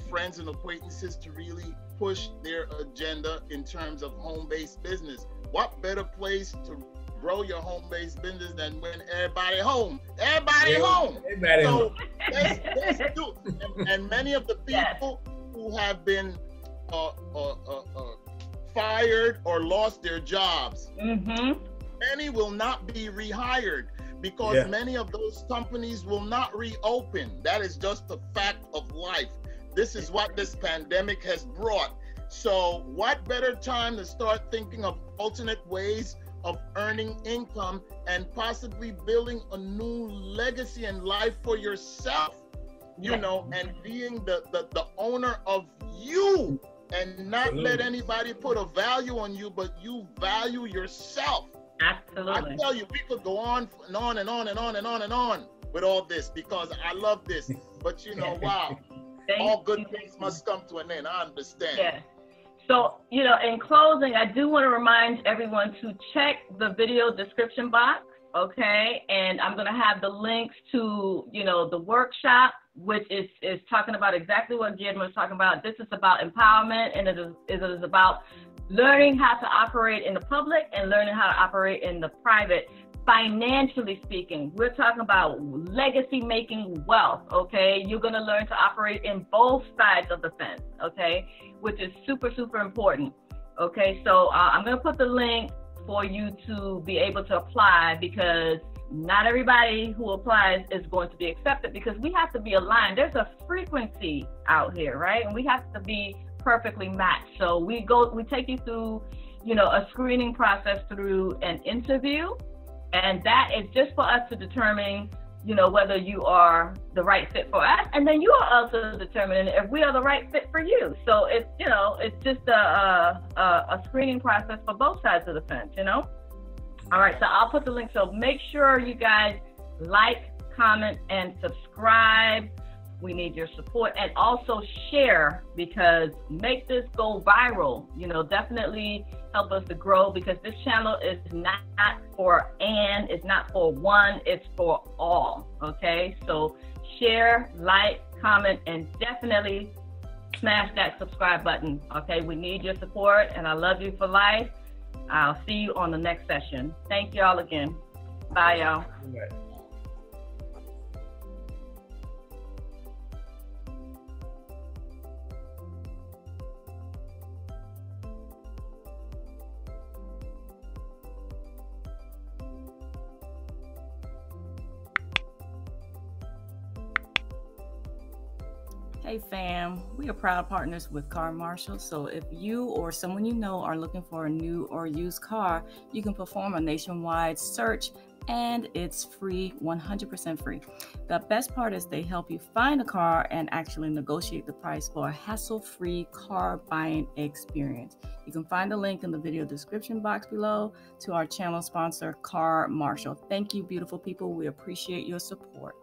friends and acquaintances to really push their agenda in terms of home-based business. What better place to grow your home-based business than when everybody home? Everybody home. So let's do. And many of the people who have been fired or lost their jobs, many will not be rehired, because many of those companies will not reopen. That is just a fact of life. This is what this pandemic has brought. So what better time to start thinking of alternate ways of earning income and possibly building a new legacy and life for yourself, and being the owner of you, and not let anybody put a value on you, but you value yourself. Absolutely. I tell you, we could go on and on and on and on and on and on with all this, because I love this. But wow, all good things must come to an end. I understand. Yeah. So, in closing, I do want to remind everyone to check the video description box, okay? And I'm going to have the links to, the workshop, which is talking about exactly what Guillermo was talking about. This is about empowerment, and it is about learning how to operate in the public and learning how to operate in the private. Financially speaking, we're talking about legacy making wealth, okay? You're going to learn to operate in both sides of the fence, okay? Which is super, super important, okay? So I'm going to put the link for you to be able to apply, because not everybody who applies is going to be accepted, because we have to be aligned. There's a frequency out here, right? And we have to be perfectly matched. So we take you through, a screening process through an interview. And that is just for us to determine, whether you are the right fit for us. And then you are also determining if we are the right fit for you. So it's, it's just a screening process for both sides of the fence, All right, so I'll put the link. So make sure you guys like, comment, and subscribe. We need your support, and also share, because make this go viral. Definitely help us to grow, because this channel is not for it's not for one, it's for all, okay? So share, like, comment, and definitely smash that subscribe button, okay? We need your support, and I love you for life. I'll see you on the next session. Thank y'all again. Bye, y'all. Hey fam, we are proud partners with Car Marshal. So if you or someone you know are looking for a new or used car, you can perform a nationwide search and it's free, 100% free. The best part is they help you find a car and actually negotiate the price for a hassle-free car buying experience. You can find the link in the video description box below to our channel sponsor, Car Marshal. Thank you, beautiful people. We appreciate your support.